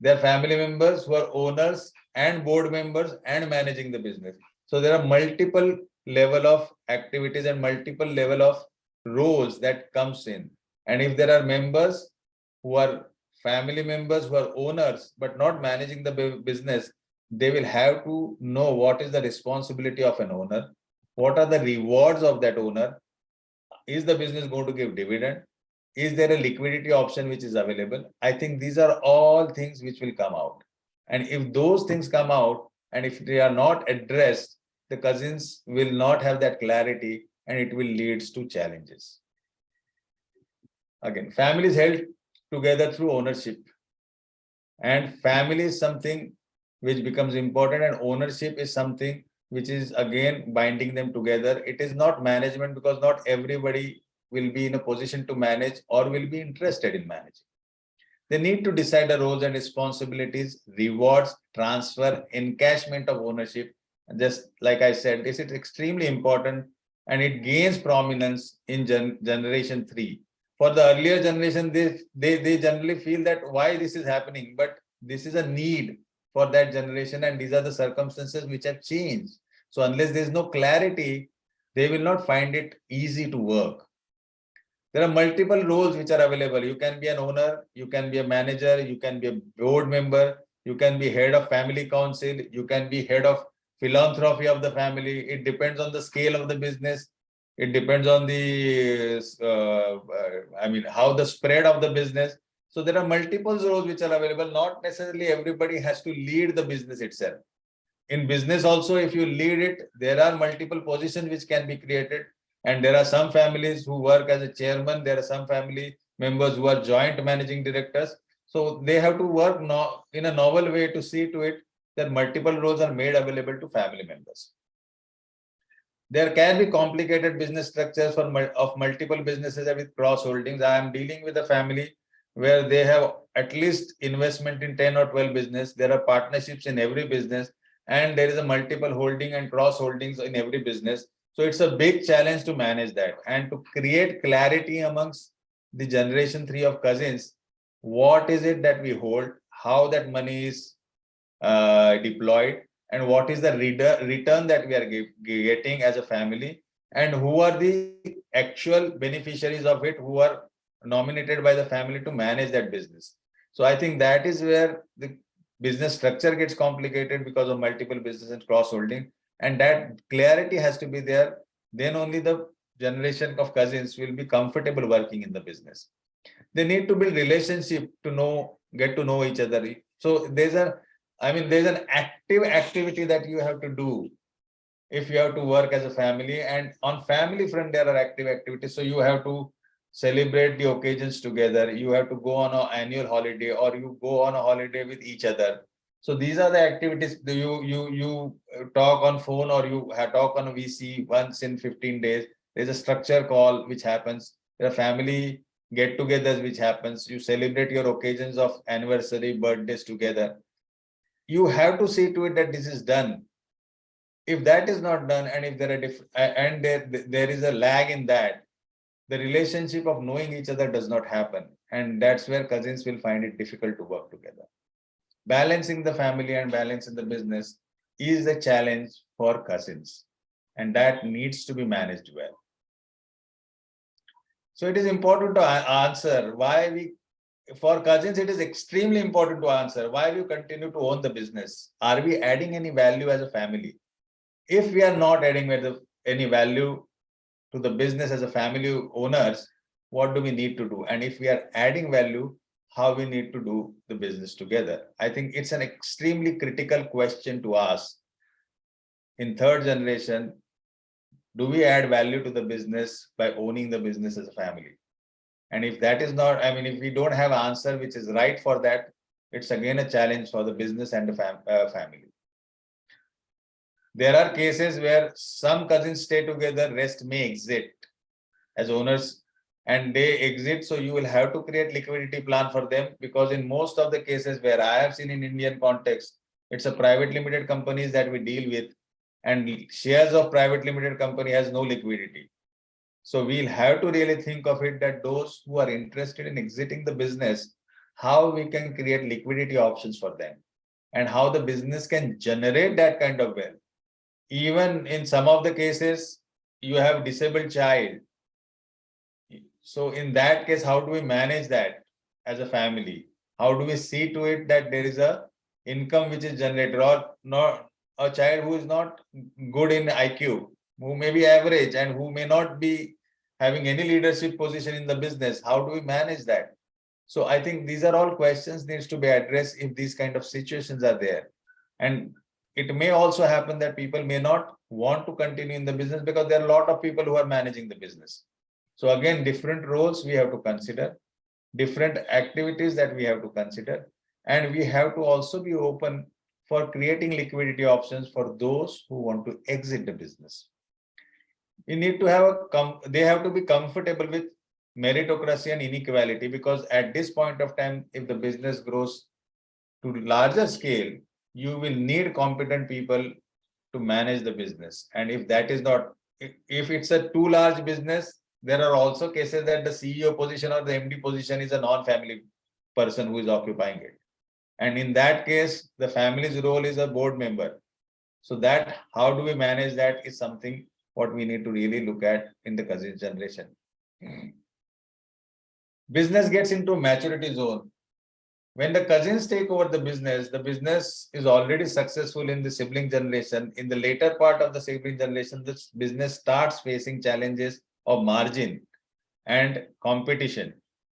[SPEAKER 5] There are family members who are owners and board members and managing the business. So there are multiple level of activities and multiple level of roles that comes in. And if there are members who are family members who are owners but not managing the business, they will have to know what is the responsibility of an owner, what are the rewards of that owner, is the business going to give dividend, is there a liquidity option which is available. I think these are all things which will come out, and if those things come out and if they are not addressed, the cousins will not have that clarity and it will lead to challenges. Again, family is held together through ownership, and family is something which becomes important, and ownership is something which is again binding them together. It is not management, because not everybody will be in a position to manage or will be interested in managing. They need to decide the roles and responsibilities, rewards, transfer, encashment of ownership. And just like I said, this is extremely important, and it gains prominence in generation 3. For the earlier generation, they generally feel that why this is happening, but this is a need for that generation, and these are the circumstances which have changed. So unless there is no clarity, they will not find it easy to work. There are multiple roles which are available. You can be an owner, you can be a manager, you can be a board member, you can be head of family council, you can be head of philanthropy of the family. It depends on the scale of the business. It depends on the, how the spread of the business. So there are multiple roles which are available. Not necessarily everybody has to lead the business itself. In business also, if you lead it, there are multiple positions which can be created. And there are some families who work as a chairman. There are some family members who are joint managing directors. So they have to work in a novel way to see to it that multiple roles are made available to family members. There can be complicated business structures of multiple businesses with cross holdings. I am dealing with a family where they have at least investment in 10 or 12 business. There are partnerships in every business, and there is a multiple holding and cross holdings in every business. So it's a big challenge to manage that and to create clarity amongst the generation 3 of cousins. What is it that we hold, how that money is deployed, and what is the return that we are getting as a family, and who are the actual beneficiaries of it, who are nominated by the family to manage that business. So I think that is where business structure gets complicated because of multiple businesses and cross-holding, and that clarity has to be there. Then only the generation of cousins will be comfortable working in the business. They need to build relationship to get to know each other. So there's an active activity that you have to do if you have to work as a family. And on family front, there are active activities. So you have to celebrate the occasions together. You have to go on an annual holiday, or you go on a holiday with each other. So these are the activities. You talk on phone, or you talk on a VC once in 15 days. There's a structure call which happens. There are family get-togethers which happens. You celebrate your occasions of anniversary, birthdays together. You have to see to it that this is done. If that is not done, and if there are there is a lag in that, the relationship of knowing each other does not happen, and that's where cousins will find it difficult to work together. Balancing the family and balancing the business is a challenge for cousins, and that needs to be managed well. So it is important to answer why for cousins, it is extremely important to answer why we continue to own the business. Are we adding any value as a family? If we are not adding any value to the business as a family owners, what do we need to do? And if we are adding value, how we need to do the business together? I think it's an extremely critical question to ask. In third generation, do we add value to the business by owning the business as a family? And if that is not, if we don't have an answer which is right for that, it's again a challenge for the business and the family. There are cases where some cousins stay together, rest may exit as owners, and they exit. So you will have to create liquidity plan for them, because in most of the cases where I have seen in Indian context, it's a private limited companies that we deal with, and shares of private limited company has no liquidity. So we'll have to really think of it that those who are interested in exiting the business, how we can create liquidity options for them, and how the business can generate that kind of wealth. Even in some of the cases, you have disabled child. So in that case, how do we manage that as a family? How do we see to it that there is a income which is generated, or not a child who is not good in IQ, who may be average and who may not be having any leadership position in the business? How do we manage that? So I think these are all questions needs to be addressed if these kind of situations are there. And it may also happen that people may not want to continue in the business because there are a lot of people who are managing the business. So again, different roles we have to consider, different activities that we have to consider, and we have to also be open for creating liquidity options for those who want to exit the business. You need to have they have to be comfortable with meritocracy and inequality, because at this point of time, if the business grows to larger scale, you will need competent people to manage the business. And if that is not, if it's a too large business, there are also cases that the CEO position or the MD position is a non-family person who is occupying it. And in that case, the family's role is a board member. So that, how do we manage that, is something what we need to really look at in the cousin generation. Business gets into maturity zone. When the cousins take over the business is already successful in the sibling generation. In the later part of the sibling generation, this business starts facing challenges of margin and competition.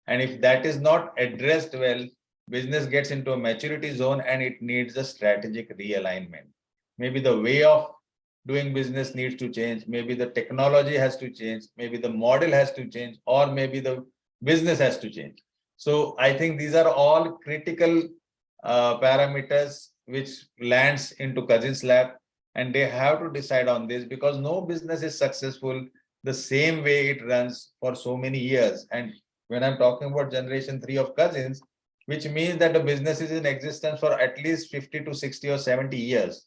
[SPEAKER 5] And if that is not addressed well, business gets into a maturity zone and it needs a strategic realignment. Maybe the way of doing business needs to change. Maybe the technology has to change. Maybe the model has to change, or maybe the business has to change. So I think these are all critical parameters which lands into cousins lab, and they have to decide on this, because no business is successful the same way it runs for so many years. And when I'm talking about generation 3 of cousins, which means that the business is in existence for at least 50 to 60 or 70 years.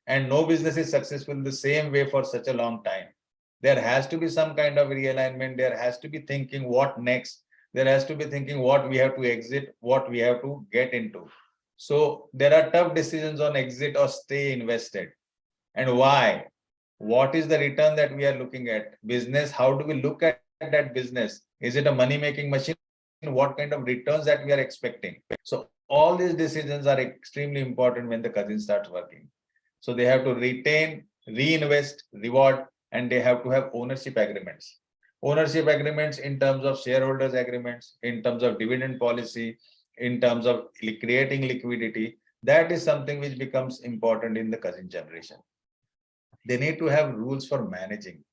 [SPEAKER 5] And no business is successful the same way for such a long time. There has to be some kind of realignment. There has to be thinking what next. There has to be thinking what we have to exit, what we have to get into. So there are tough decisions on exit or stay invested. And why? What is the return that we are looking at? Business, how do we look at that business? Is it a money-making machine? What kind of returns that we are expecting? So All these decisions are extremely important when the cousin starts working. So they have to retain, reinvest, reward, and they have to have ownership agreements. Ownership agreements in terms of shareholders agreements, in terms of dividend policy, in terms of creating liquidity. That is something which becomes important in the cousin generation. They need to have rules for managing.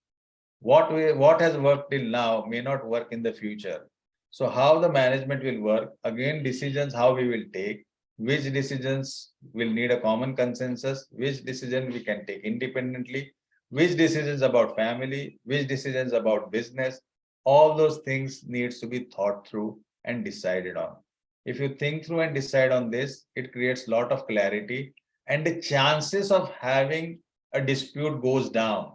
[SPEAKER 5] What has worked till now may not work in the future. So how the management will work, again, decisions how we will take, which decisions will need a common consensus, which decision we can take independently, which decisions about family, which decisions about business, all those things needs to be thought through and decided on. If you think through and decide on this, it creates a lot of clarity, and the chances of having a dispute goes down.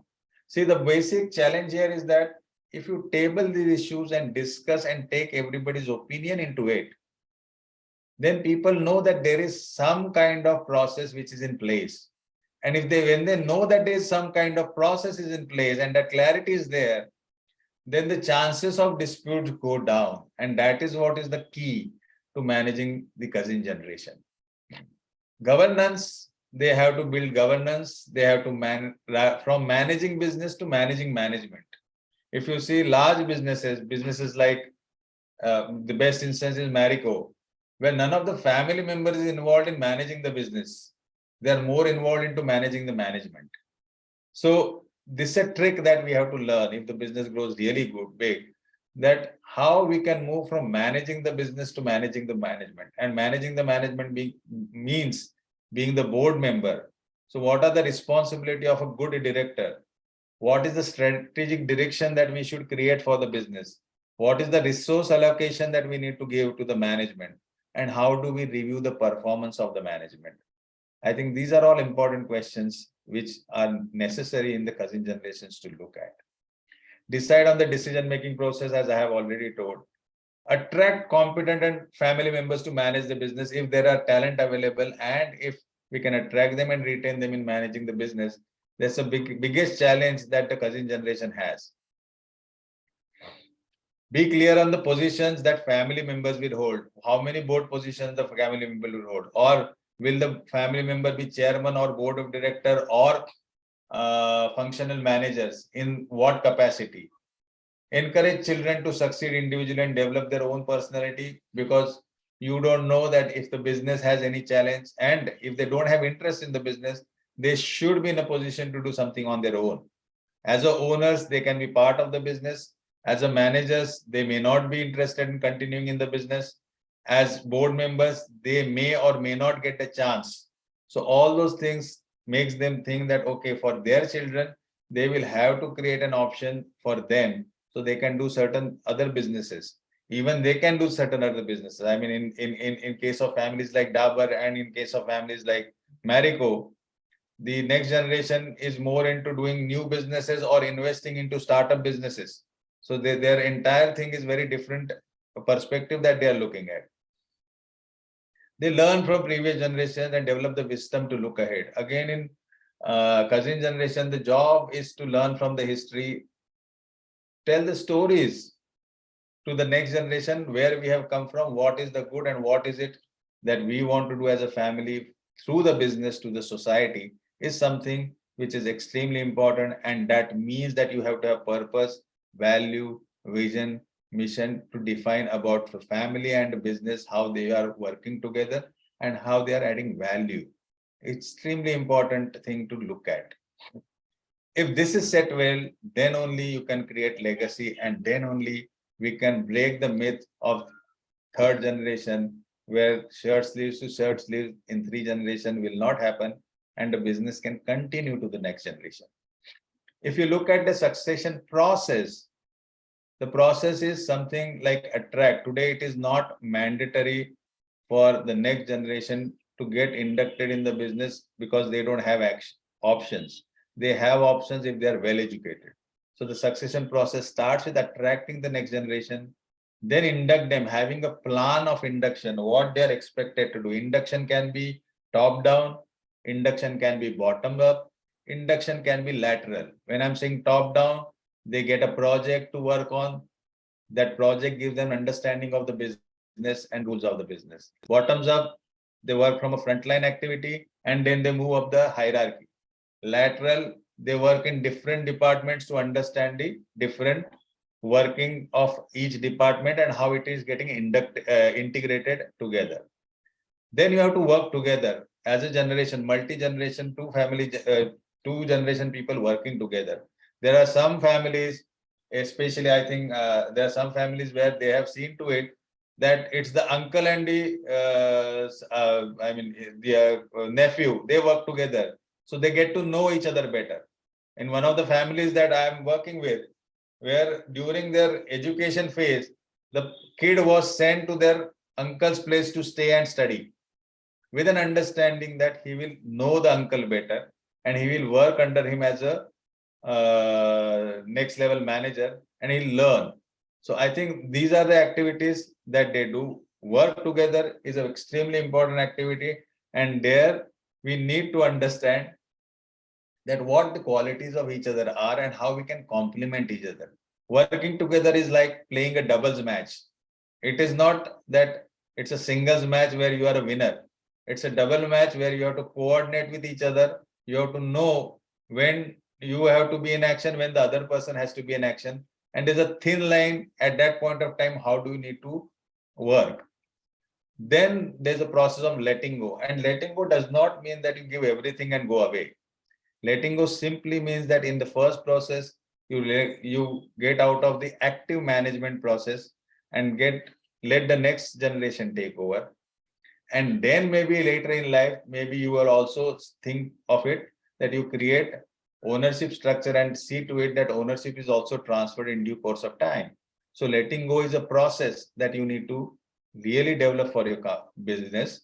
[SPEAKER 5] See, the basic challenge here is that if you table these issues and discuss and take everybody's opinion into it, then people know that there is some kind of process which is in place. And when they know that there is some kind of process is in place and that clarity is there, then the chances of dispute go down. And that is what is the key to managing the cousin generation. Governance, they have to build governance. They have to from managing business to managing management. If you see large businesses like the best instance is Marico, where none of the family members is involved in managing the business. They are more involved into managing the management. So this is a trick that we have to learn if the business grows really good, big, that how we can move from managing the business to managing the management. And managing the management means being the board member. So what are the responsibility of a good director? What is the strategic direction that we should create for the business? What is the resource allocation that we need to give to the management? And how do we review the performance of the management? I think these are all important questions which are necessary in the cousin generations to look at. Decide on the decision-making process, as I have already told. Attract competent and family members to manage the business if there are talent available, and if we can attract them and retain them in managing the business. That's the biggest challenge that the cousin generation has. Be clear on the positions that family members will hold. How many board positions the family member will hold? Or will the family member be chairman or board of director or functional managers? In what capacity? Encourage children to succeed individually and develop their own personality, because you don't know that if the business has any challenge, and if they don't have interest in the business, they should be in a position to do something on their own. As a owners, they can be part of the business. As a managers, they may not be interested in continuing in the business. As board members, they may or may not get a chance. So all those things makes them think that, okay, for their children, they will have to create an option for them so they can do certain other businesses. Even they can do certain other businesses. I mean, in case of families like Dabur and in case of families like Marico, the next generation is more into doing new businesses or investing into startup businesses. So their entire thing is very different perspective that they are looking at. They learn from previous generations and develop the wisdom to look ahead. Again, in cousin generation, the job is to learn from the history, tell the stories to the next generation, where we have come from, what is the good and what is it that we want to do as a family through the business to the society, is something which is extremely important. And that means that you have to have purpose, value, vision, mission to define about the family and business, how they are working together and how they are adding value. Extremely important thing to look at. If this is set well, then only you can create legacy, and then only we can break the myth of third generation, where shirt sleeves to shirt sleeves in 3 generations will not happen, and the business can continue to the next generation. If you look at the succession process, the process is something like attract. Today, it is not mandatory for the next generation to get inducted in the business because they don't have options. They have options if they are well educated. So the succession process starts with attracting the next generation, then induct them, having a plan of induction, what they are expected to do. Induction can be top down, induction can be bottom up, induction can be lateral. When I'm saying top down, they get a project to work on. That project gives them understanding of the business. business and rules of the business. Bottoms up, they work from a frontline activity and then they move up the hierarchy. Lateral, they work in different departments to understand the different working of each department and how it is getting integrated together. Then you have to work together as a generation, multi-generation, two generation people working together. There are some families, especially I think there are some families where they have seen to it that it's the uncle and the nephew, they work together. So they get to know each other better. In one of the families that I am working with, where during their education phase, the kid was sent to their uncle's place to stay and study, with an understanding that he will know the uncle better and he will work under him as a next level manager and he'll learn. So I think these are the activities that they do. Work together is an extremely important activity, and there we need to understand that what the qualities of each other are and how we can complement each other. Working together is like playing a doubles match. It is not that it's a singles match where you are a winner. It's a double match where you have to coordinate with each other. You have to know when you have to be in action, when the other person has to be in action. And there's a thin line at that point of time. How do you need to work? Then there's a process of letting go. And letting go does not mean that you give everything and go away. Letting go simply means that in the first process, you get out of the active management process and let the next generation take over. And then maybe later in life, maybe you will also think of it that you create ownership structure and see to it that ownership is also transferred in due course of time. So letting go is a process that you need to really develop for your business,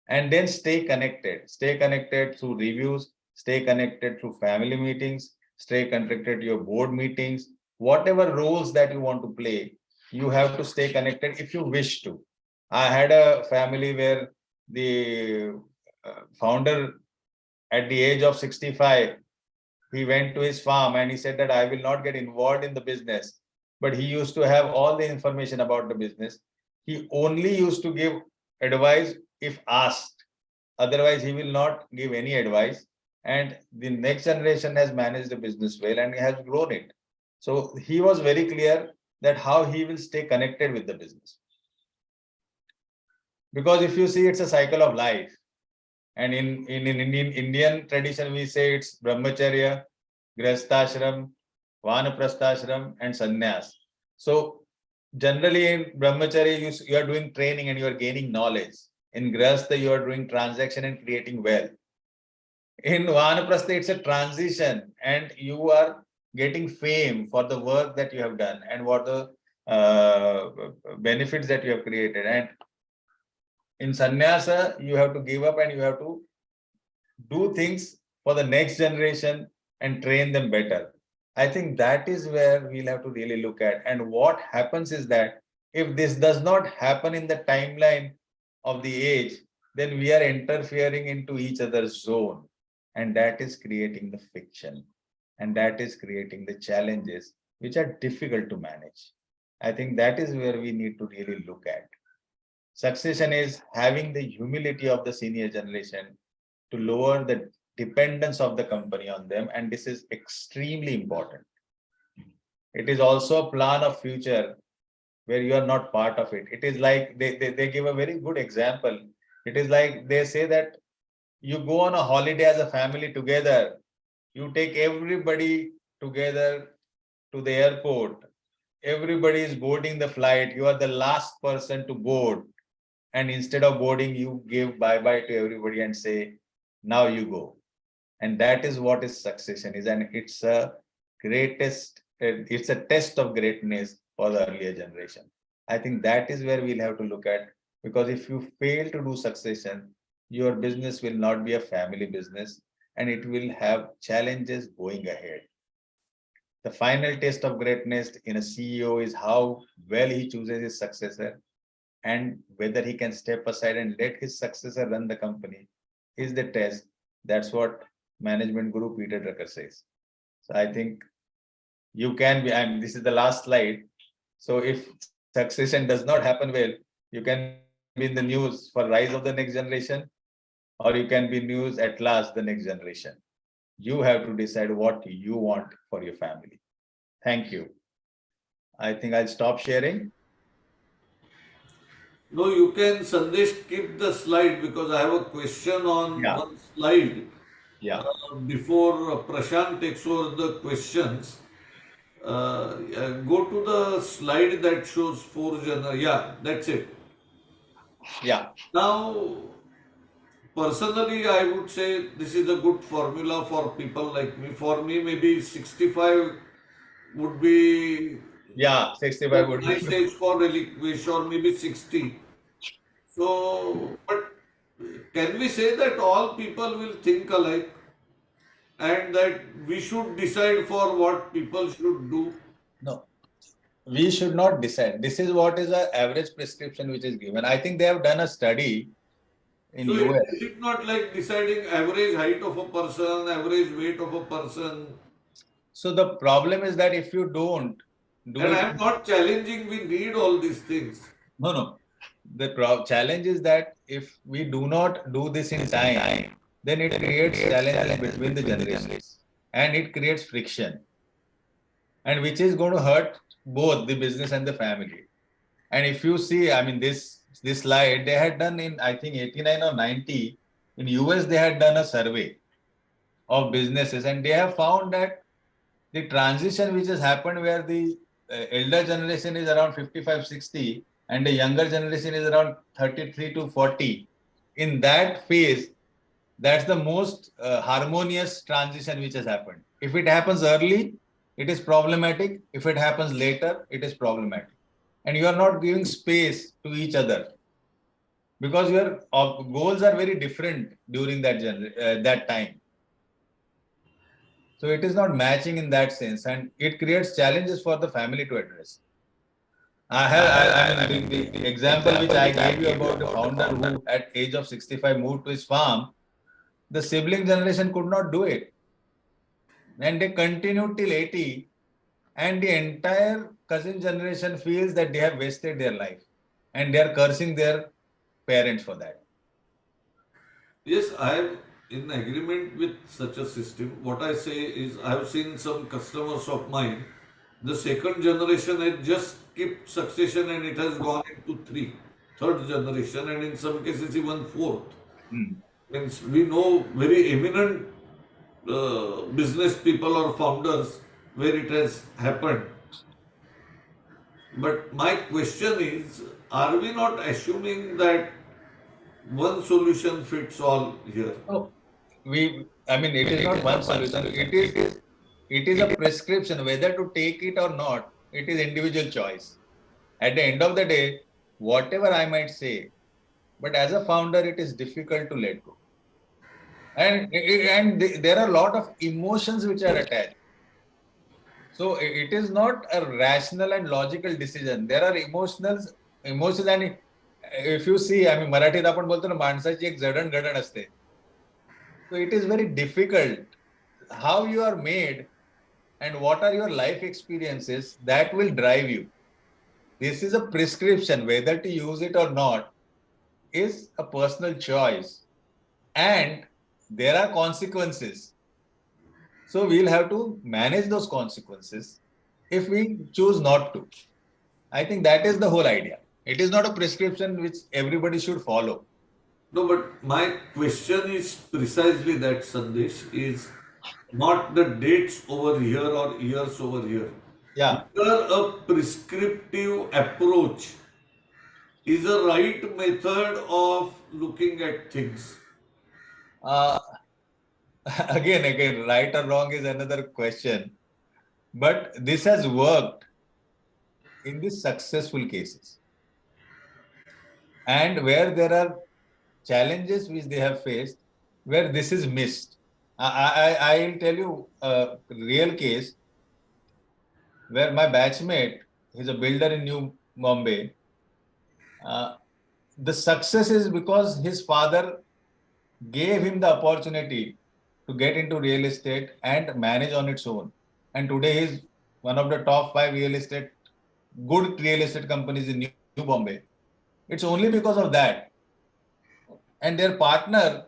[SPEAKER 5] and then stay connected through reviews, stay connected through family meetings, stay connected to your board meetings, whatever roles that you want to play, you have to stay connected if you wish to. I had a family where the founder at the age of 65, he went to his farm and he said that I will not get involved in the business, but he used to have all the information about the business. He only used to give advice if asked. Otherwise, he will not give any advice. And the next generation has managed the business well and has grown it. So he was very clear that how he will stay connected with the business. Because if you see, it's a cycle of life. And in Indian tradition, we say it's brahmacharya, grihasthashram, vanaprasthashram, and sannyas. So generally in brahmacharya, you are doing training and you are gaining knowledge. In grihastha, you are doing transaction and creating wealth. In vanaprastha, it's a transition and you are getting fame for the work that you have done and what the benefits that you have created. And in sannyasa, you have to give up and you have to do things for the next generation and train them better. I think that is where we'll have to really look at. And what happens is that if this does not happen in the timeline of the age, then we are interfering into each other's zone. And that is creating the friction. And that is creating the challenges which are difficult to manage. I think that is where we need to really look at. Succession is having the humility of the senior generation to lower the dependence of the company on them, and this is extremely important. It is also a plan of future where you are not part of it. It is like they give a very good example. It is like they say that you go on a holiday as a family together, you take everybody together to the airport, everybody is boarding the flight, you are the last person to board, and instead of boarding, you give bye-bye to everybody and say, now you go. And that is what is succession is, and it's a test of greatness for the earlier generation. I think that is where we'll have to look at, because if you fail to do succession, your business will not be a family business and it will have challenges going ahead. The final test of greatness in a CEO is how well he chooses his successor and whether he can step aside and let his successor run the company is the test. That's what management guru Peter Drucker says. So I think you can be, and this is the last slide. So if succession does not happen well, You can be in the news for rise of the next generation, or you can be news at last the next generation. You have to decide what you want for your family. Thank you. I think I'll stop sharing.
[SPEAKER 2] No, you can, Sandesh, keep the slide because I have a question on
[SPEAKER 5] Yeah,
[SPEAKER 2] one slide.
[SPEAKER 5] yeah,
[SPEAKER 2] Before Prashant takes over the questions, go to the slide that shows four generations. Yeah, that's it.
[SPEAKER 5] yeah.
[SPEAKER 2] Now, personally, I would say this is a good formula for people like me. For me, maybe 65 would be
[SPEAKER 5] Yeah,
[SPEAKER 2] a
[SPEAKER 5] 65 would be.
[SPEAKER 2] nice age for relinquish, or maybe 60. So, but can we say that all people will think alike and that we should decide for what people should do?
[SPEAKER 5] No, we should not decide. This is what is the average prescription which is given. I think they have done a study in
[SPEAKER 2] So, is
[SPEAKER 5] US.
[SPEAKER 2] it not like deciding average height of a person, average weight of a person?
[SPEAKER 5] So the problem is that if you don't do
[SPEAKER 2] And I
[SPEAKER 5] it,
[SPEAKER 2] am not challenging, we need all these things.
[SPEAKER 5] no, no. The challenge is that if we do not do this in time, then it creates challenges between the generations and it creates friction, and which is going to hurt both the business and the family. And if you see, I mean, this slide they had done in I think 89 or 90 in US, they had done a survey of businesses, and they have found that the transition which has happened where the elder generation is around 55, 60 and the younger generation is around 33 to 40. In that phase, that's the most harmonious transition which has happened. If it happens early, it is problematic. If it happens later, it is problematic. And you are not giving space to each other because your goals are very different during that time. So it is not matching in that sense, and it creates challenges for the family to address. I mean, the example which I gave you about the founder who at age of 65 moved to his farm, the sibling generation could not do it. And they continued till 80, and the entire cousin generation feels that they have wasted their life and they are cursing their parents for that.
[SPEAKER 2] Yes, I am in agreement with such a system. What I say is, I have seen some customers of mine, the second generation has just skipped succession and it has gone into third generation, and in some cases even fourth.
[SPEAKER 5] Hmm.
[SPEAKER 2] Means we know very eminent business people or founders where it has happened. But my question is, are we not assuming that one solution fits all here?
[SPEAKER 5] So I mean, it is not one solution. It is a prescription whether to take it or not. It is individual choice. At the end of the day, whatever I might say, but as a founder, it is difficult to let go. And there are a lot of emotions which are attached. So it is not a rational and logical decision. There are emotions, and if you see, I mean, मराठीत आपण बोलतो ना माणसाची एक जडणघडण असते. So it is very difficult how you are made and what are your life experiences that will drive you. This is a prescription. Whether to use it or not is a personal choice, and there are consequences. So we'll have to manage those consequences if we choose not to. I think that is the whole idea. It is not a prescription which everybody should follow.
[SPEAKER 2] No, but my question is precisely that, Sandesh, is not the dates over here or years over here.
[SPEAKER 5] Yeah.
[SPEAKER 2] Whether a prescriptive approach is a right method of looking at things.
[SPEAKER 5] Uh, again, right or wrong is another question. But this has worked in the successful cases. And where there are challenges which they have faced, where this is missed. I'll tell you a real case where my batchmate, he's a builder in New Bombay. The success is because his father gave him the opportunity to get into real estate and manage on its own. And today he's one of the top 5 good real estate companies in New Bombay. It's only because of that. And their partner,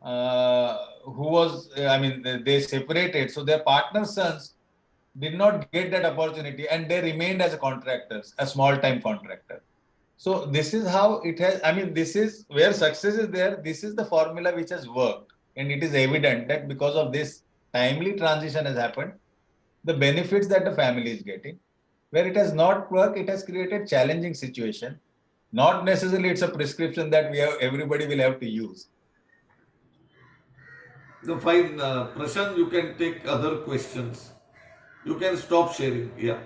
[SPEAKER 5] who was, they separated. So their partner's sons did not get that opportunity and they remained as a contractors, a small time contractor. So this is how it has, this is where success is there. This is the formula which has worked. And it is evident that because of this timely transition has happened, the benefits that the family is getting. Where it has not worked, it has created challenging situation. Not necessarily it's a prescription that everybody will have to use.
[SPEAKER 2] No, fine. Prashant, you can take other questions. You can stop sharing. Yeah.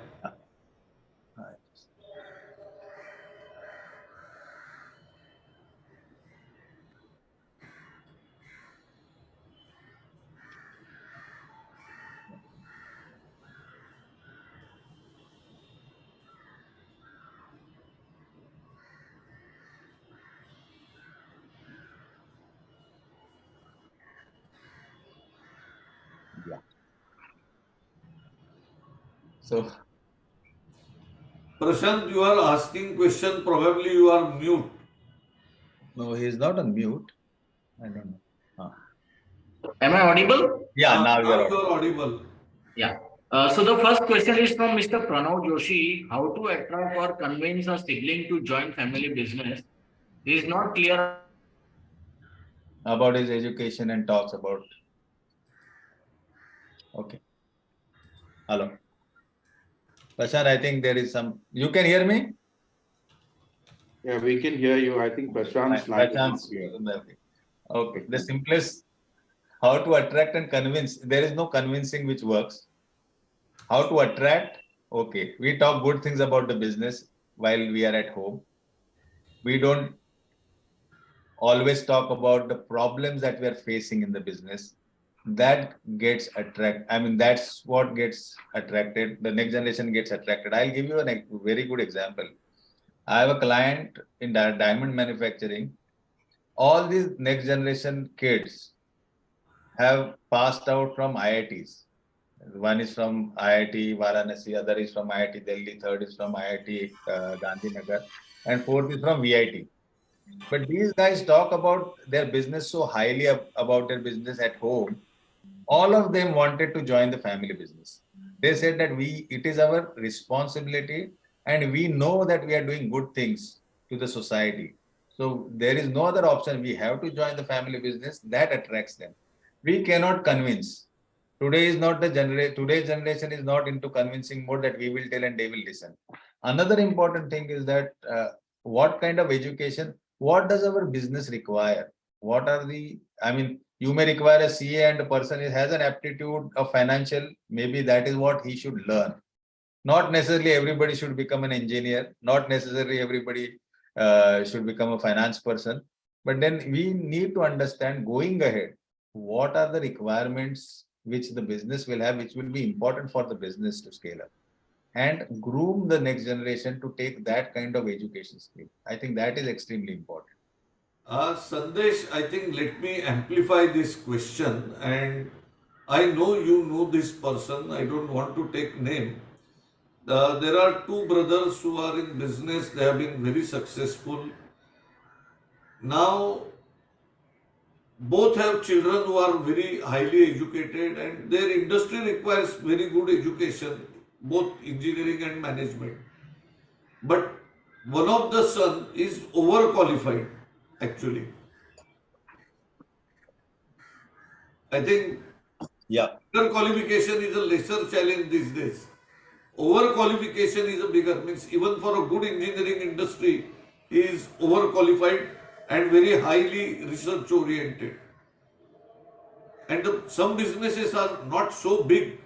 [SPEAKER 5] Yeah. So
[SPEAKER 2] Prashant, you are asking question. Probably you are mute.
[SPEAKER 5] no, he is not on mute. I don't know.
[SPEAKER 6] Am I audible?
[SPEAKER 5] Yeah, now you
[SPEAKER 2] Now
[SPEAKER 5] are
[SPEAKER 2] you
[SPEAKER 5] audible.
[SPEAKER 2] are audible.
[SPEAKER 6] Yeah. So the first question is from Mr. Pranav Joshi. How to attract or convince a sibling to join family business? He is not clear
[SPEAKER 5] About his education and talks about. Okay. Hello. Prashant, I think there is some. You can hear me?
[SPEAKER 7] Yeah, we can hear you. I think Prashant's line is not clear.
[SPEAKER 5] Okay. The simplest, how to attract and convince. There is no convincing which works. How to attract? Okay. We talk good things about the business while we are at home. We don't always talk about the problems that we are facing in the business. That gets that's what gets attracted. The next generation gets attracted. I'll give you a very good example. I have a client in diamond manufacturing. All these next generation kids have passed out from IITs. One is from IIT Varanasi, other is from IIT Delhi, third is from IIT Gandhinagar, and fourth is from VIT. But these guys talk about their business so highly about their business at home. All of them wanted to join the family business. They said that it is our responsibility and we know that we are doing good things to the society. So there is no other option. We have to join the family business. That attracts them. We cannot convince. Today's generation is not into convincing mode that we will tell and they will listen. Another important thing is that what kind of education, what does our business require? What are the, you may require a CA and a person who has an aptitude of financial, maybe that is what he should learn. Not necessarily everybody should become an engineer, not necessarily everybody should become a finance person. But then we need to understand going ahead, what are the requirements which the business will have, which will be important for the business to scale up, and groom the next generation to take that kind of education skill. I think that is extremely important.
[SPEAKER 2] Sandesh, I think let me amplify this question, and I know you know this person. I don't want to take name. There are two brothers who are in business. They have been very successful. Now, both have children who are very highly educated, and their industry requires very good education, both engineering and management. But one of the son is overqualified, actually. I think underqualification is a lesser challenge these days. Overqualification is a bigger, means even for a good engineering industry, he is overqualified and very highly research oriented. And some businesses are not so big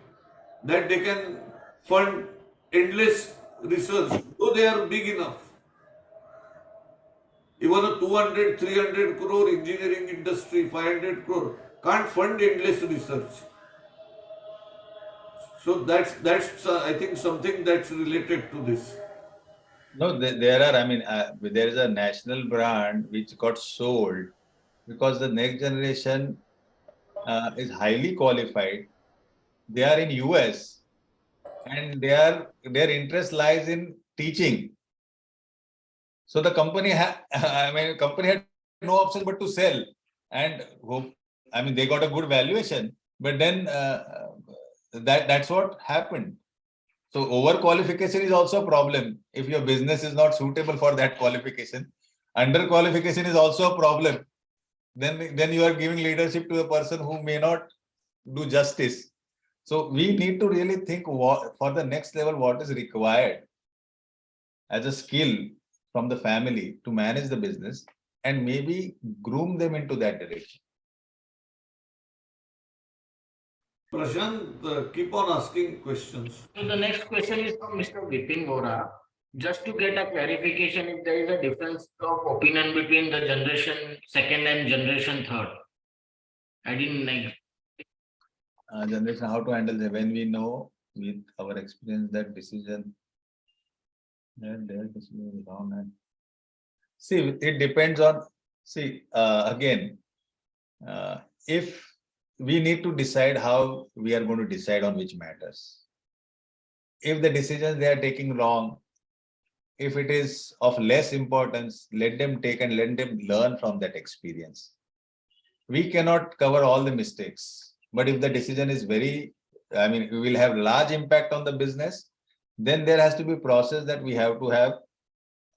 [SPEAKER 2] that they can fund endless research, though they are big enough. Even a 200, 300 crore engineering industry, 500 crore, can't fund endless research. So that's I think something that's related to this.
[SPEAKER 5] No, there are, there is a national brand which got sold because the next generation is highly qualified. They are in US and their interest lies in teaching. So the company company had no option but to sell, and hope, they got a good valuation, but then that's what happened. So overqualification is also a problem. If your business is not suitable for that qualification, underqualification is also a problem. Then you are giving leadership to a person who may not do justice. So we need to really think for the next level, what is required as a skill from the family to manage the business, and maybe groom them into that direction.
[SPEAKER 2] Prashant, keep on asking questions.
[SPEAKER 6] So the next question is from Mr. Vipin Vora. Just to get a clarification, if there is a difference of opinion between the generation second and generation third. I didn't like.
[SPEAKER 5] Generation, how to handle them when we know with our experience that decision, their decision is wrong. And see, it depends on, again, if we need to decide how we are going to decide on which matters. If the decisions they are taking wrong, if it is of less importance, let them take and let them learn from that experience. We cannot cover all the mistakes, but if the decision is we will have large impact on the business, then there has to be a process that we have to have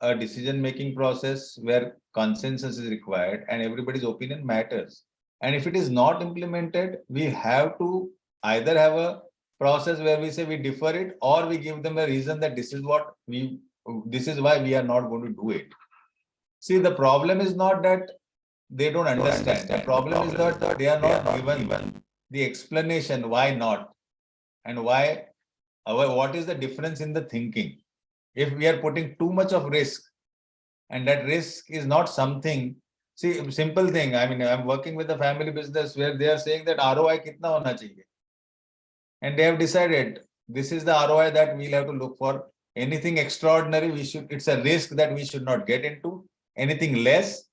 [SPEAKER 5] a decision-making process where consensus is required and everybody's opinion matters. And if it is not implemented, we have to either have a process where we say we defer it, or we give them a reason that this is why we are not going to do it. See, the problem is not that they don't understand. The problem is that they are not given the explanation why not, and what is the difference in the thinking. If we are putting too much of risk, and that risk is not something, simple thing. I'm working with a family business where they are saying that ROI kitna hona chahiye. And they have decided this is the ROI that we'll have to look for. Anything extraordinary, it's a risk that we should not get into. Anything less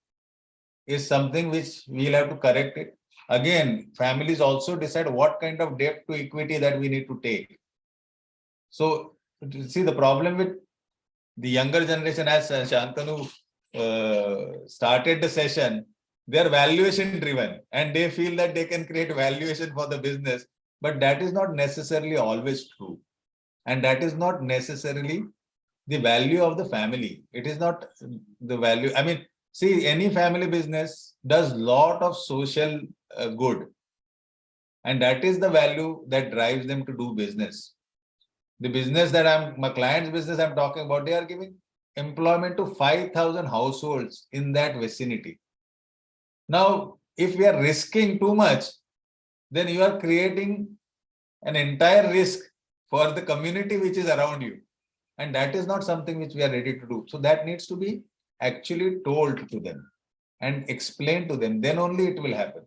[SPEAKER 5] is something which we'll have to correct it. Again, families also decide what kind of debt to equity that we need to take. So, see, the problem with the younger generation, as Shantanu started the session, they're valuation driven and they feel that they can create valuation for the business, but that is not necessarily always true. And that is not necessarily the value of the family. It is not the value. See, any family business does lot of social good. And that is the value that drives them to do business. The business that my client's business I'm talking about, they are giving employment to 5,000 households in that vicinity. Now, if we are risking too much, then you are creating an entire risk for the community which is around you. And that is not something which we are ready to do. So that needs to be actually told to them and explained to them. Then only it will happen.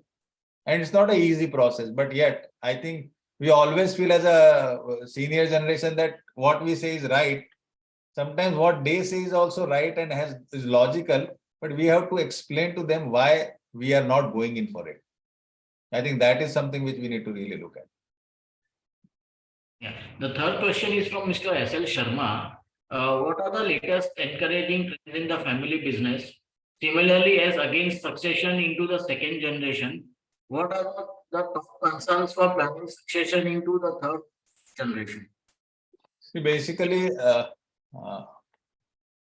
[SPEAKER 5] And it's not an easy process, but yet I think we always feel as a senior generation that what we say is right. Sometimes what they say is also right and is logical, but we have to explain to them why we are not going in for it. I think that is something which we need to really look at.
[SPEAKER 6] Yeah. The third question is from Mr. S.L. Sharma. What are the latest encouraging trends in the family business? Similarly, as against succession into the second generation, what are the top concerns for planning succession into the third generation?
[SPEAKER 5] See, basically,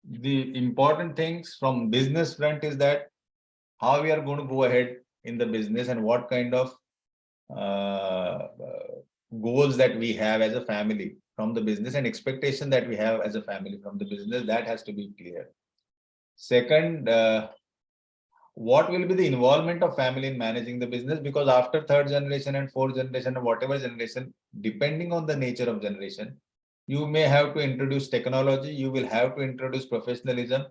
[SPEAKER 5] the important things from business front is that how we are going to go ahead in the business and what kind of goals that we have as a family from the business and expectation that we have as a family from the business, that has to be clear. Second, what will be the involvement of family in managing the business? Because after third generation and fourth generation or whatever generation, depending on the nature of generation, you may have to introduce technology, you will have to introduce professionalism,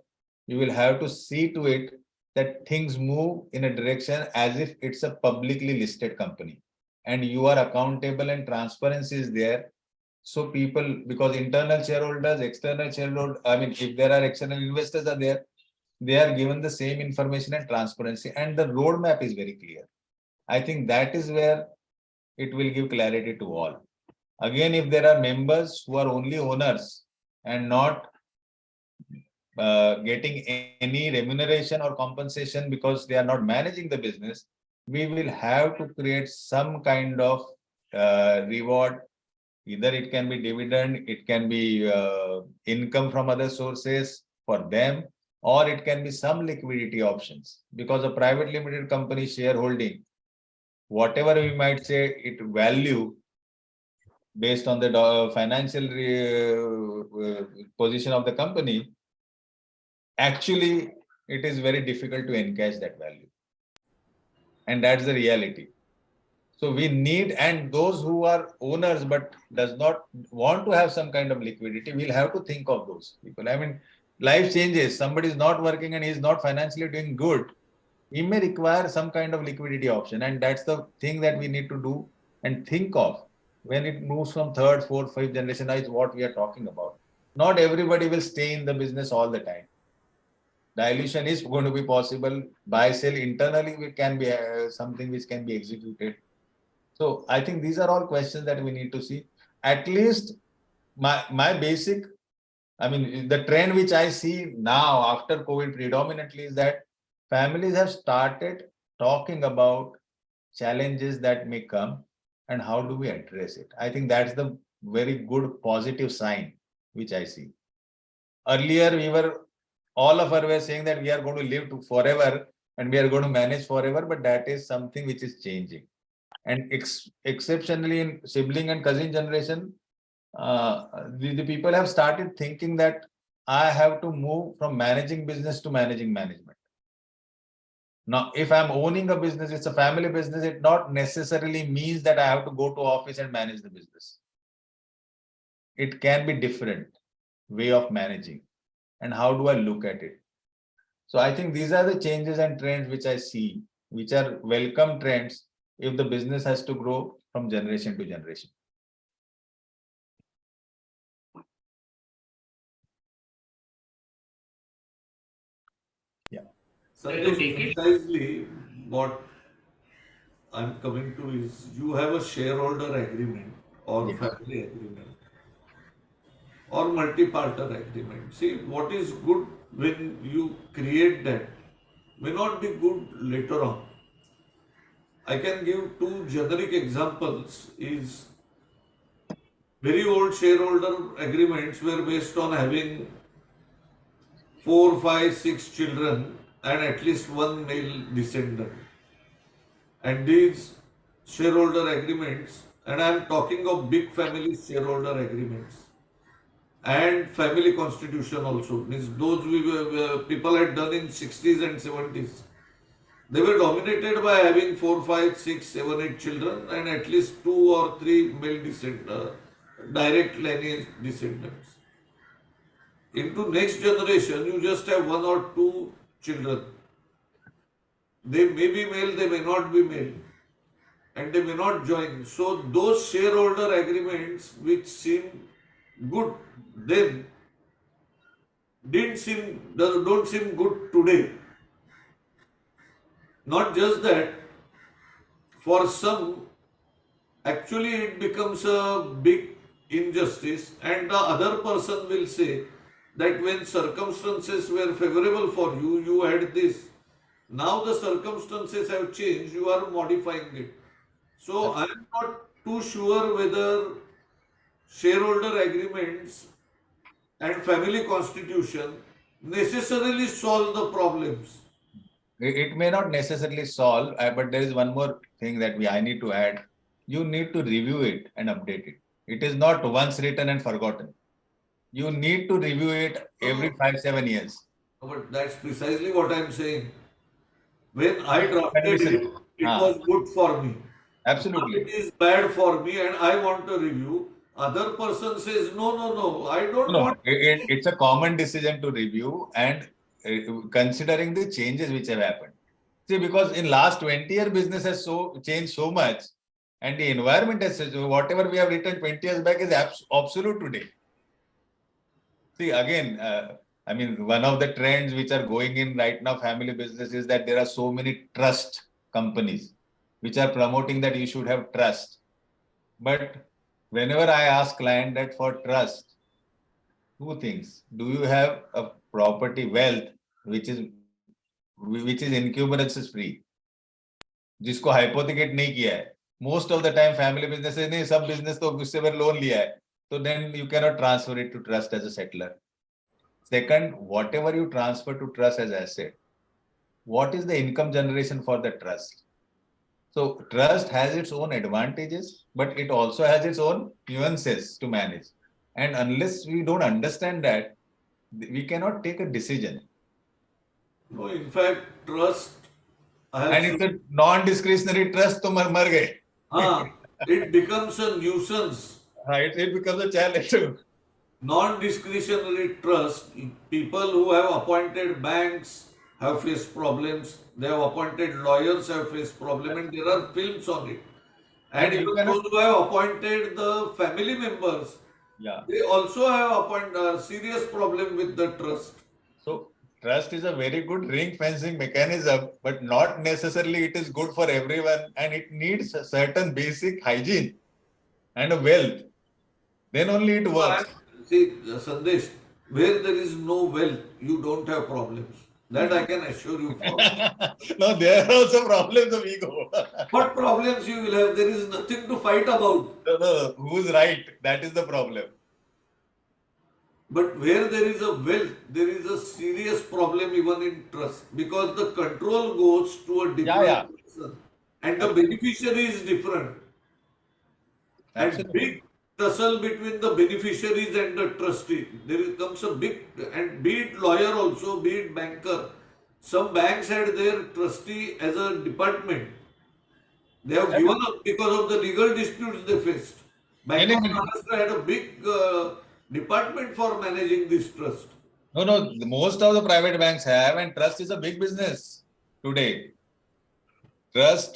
[SPEAKER 5] you will have to see to it that things move in a direction as if it's a publicly listed company and you are accountable and transparency is there. So people, because internal shareholders, external shareholders, if there are external investors are there, they are given the same information and transparency, and the roadmap is very clear. I think that is where it will give clarity to all. Again, if there are members who are only owners and not getting any remuneration or compensation because they are not managing the business, we will have to create some kind of reward. Either it can be dividend, it can be income from other sources for them, or it can be some liquidity options. Because a private limited company shareholding, whatever we might say it value based on the financial position of the company, actually it is very difficult to encash that value. And that's the reality. So we need, and those who are owners but does not want to have some kind of liquidity, we'll have to think of those people. I mean, life changes. Somebody is not working and he's not financially doing good. He may require some kind of liquidity option. And that's the thing that we need to do and think of when it moves from third, fourth, fifth generation is what we are talking about. Not everybody will stay in the business all the time. Dilution is going to be possible. Buy sell internally can be something which can be executed. So I think these are all questions that we need to see. At least my basic, I mean, the trend which I see now after COVID predominantly is that families have started talking about challenges that may come and how do we address it. I think that's the very good positive sign which I see. Earlier, all of us were saying that we are going to live to forever and we are going to manage forever, but that is something which is changing. And exceptionally in sibling and cousin generation, the people have started thinking that I have to move from managing business to managing management. Now, if I'm owning a business, it's a family business, it not necessarily means that I have to go to office and manage the business. It can be different way of managing. And how do I look at it? So I think these are the changes and trends which I see, which are welcome trends if the business has to grow from generation to generation. Yeah.
[SPEAKER 2] Sandesh, precisely what I'm coming to is you have a shareholder agreement or
[SPEAKER 5] Yes.
[SPEAKER 2] family agreement or multi-parter agreement. See, what is good when you create that may not be good later on. I can give two generic examples. Is very old shareholder agreements were based on having 4, 5, 6 children and at least one male descendant. And these shareholder agreements, and I am talking of big family shareholder agreements and family constitution also, means those people had done in 60s and 70s. They were dominated by having 4, 5, 6, 7, 8 children and at least 2 or 3 male direct lineage descendants. Into next generation, you just have 1 or 2 children. They may be male, they may not be male, and they may not join. So those shareholder agreements which seem good then don't seem good today. Not just that, for some, actually it becomes a big injustice, and the other person will say that when circumstances were favorable for you, you had this. Now the circumstances have changed, you are modifying it. So I am not too sure whether shareholder agreements and family constitution necessarily solve the problems.
[SPEAKER 5] It may not necessarily solve, but there is one more thing that I need to add. You need to review it and update it. It is not once written and forgotten. You need to review it every 5, 7 years.
[SPEAKER 2] But that's precisely what I'm saying. When I
[SPEAKER 5] Can be
[SPEAKER 2] drafted
[SPEAKER 5] said.
[SPEAKER 2] it, it was good for me. Now
[SPEAKER 5] Absolutely.
[SPEAKER 2] it is bad for me and I want to review. Other person says, no, no, no, I don't
[SPEAKER 5] No,
[SPEAKER 2] want.
[SPEAKER 5] it's a common decision to review and considering the changes which have happened. See, because in last 20 year business has so changed so much and the environment has changed. So whatever we have written 20 years back is absolute today. See, again, I mean, one of the trends which are going in right now, family business, is that there are so many trust companies which are promoting that you should have trust. But whenever I ask client that for trust, two things. Do you have a property wealth which is incumbrance free, जिसको hypothecate नहीं किया है? Most of the time family businesses नहीं, सब business तो उससे फिर loan लिया है, so then you cannot transfer it to trust as a settler. Second, whatever you transfer to trust as asset, what is the income generation for the trust? So trust has its own advantages, but it also has its own nuances to manage. And unless we don't understand that, we cannot take a decision.
[SPEAKER 2] No, in fact, trust, I have
[SPEAKER 5] And it's a non-discretionary trust, to mar gaye.
[SPEAKER 2] It becomes a nuisance.
[SPEAKER 5] It becomes a challenge too.
[SPEAKER 2] Non-discretionary trust, people who have appointed banks have faced problems, they have appointed lawyers have faced problems, and there are films on it. And
[SPEAKER 5] you
[SPEAKER 2] even
[SPEAKER 5] cannot-
[SPEAKER 2] those who have appointed the family members,
[SPEAKER 5] Yeah.
[SPEAKER 2] they also have a serious problem with the trust.
[SPEAKER 5] So trust is a very good ring fencing mechanism, but not necessarily it is good for everyone, and it needs a certain basic hygiene and a wealth. Then only it works.
[SPEAKER 2] See, Sandesh, where there is no wealth, you don't have problems. That I can assure you for.
[SPEAKER 5] No, there are also problems of ego.
[SPEAKER 2] What problems you will have? There is nothing to fight about.
[SPEAKER 5] No, who's right? That is the problem.
[SPEAKER 2] But where there is a wealth, there is a serious problem even in trust, because the control goes to a different person and the beneficiary is different. And big tussle between the beneficiaries and the trustee. There comes a big, and be it lawyer also, be it banker. Some banks had their trustee as a department. They have given up because of the legal disputes they faced. Bank of Maharashtra had a big department for managing this trust.
[SPEAKER 5] No, most of the private banks have, and trust is a big business today.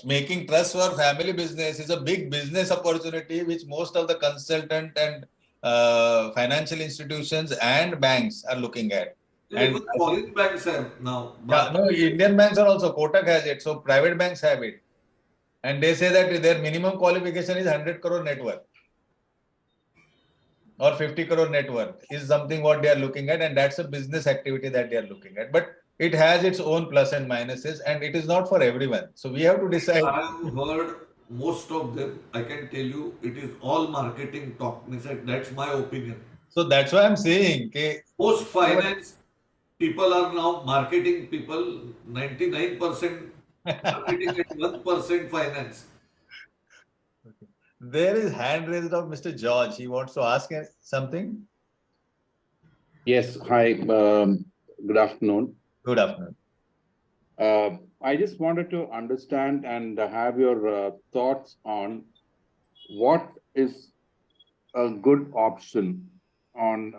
[SPEAKER 5] Making trust for family business is a big business opportunity, which most of the consultant and financial institutions and banks are looking at. And
[SPEAKER 2] even foreign banks have now.
[SPEAKER 5] no, Indian banks are also, Kotak has it, so private banks have it. And they say that their minimum qualification is 100 crore net worth or 50 crore net worth is something what they are looking at, and that's a business activity that they are looking at. But it has its own plus and minuses, and it is not for everyone. So we have to decide.
[SPEAKER 2] I have heard most of them. I can tell you, it is all marketing talk. That's my opinion.
[SPEAKER 5] So that's why I'm saying, okay,
[SPEAKER 2] Most finance people are now marketing people. 99% marketing and 1% finance.
[SPEAKER 5] there is hand raised of Mr. George. He wants to ask something.
[SPEAKER 7] Yes, hi, good afternoon.
[SPEAKER 5] Good afternoon.
[SPEAKER 7] I just wanted to understand and have your thoughts on what is a good option on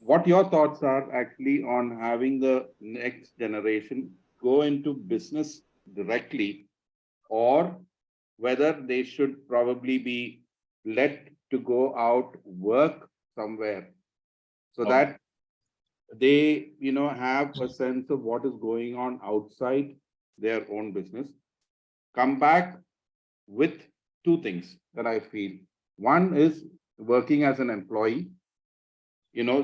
[SPEAKER 7] what your thoughts are actually on having the next generation go into business directly, or whether they should probably be let to go out, work somewhere, so that they, have a sense of what is going on outside their own business, come back with two things that I feel. One is working as an employee,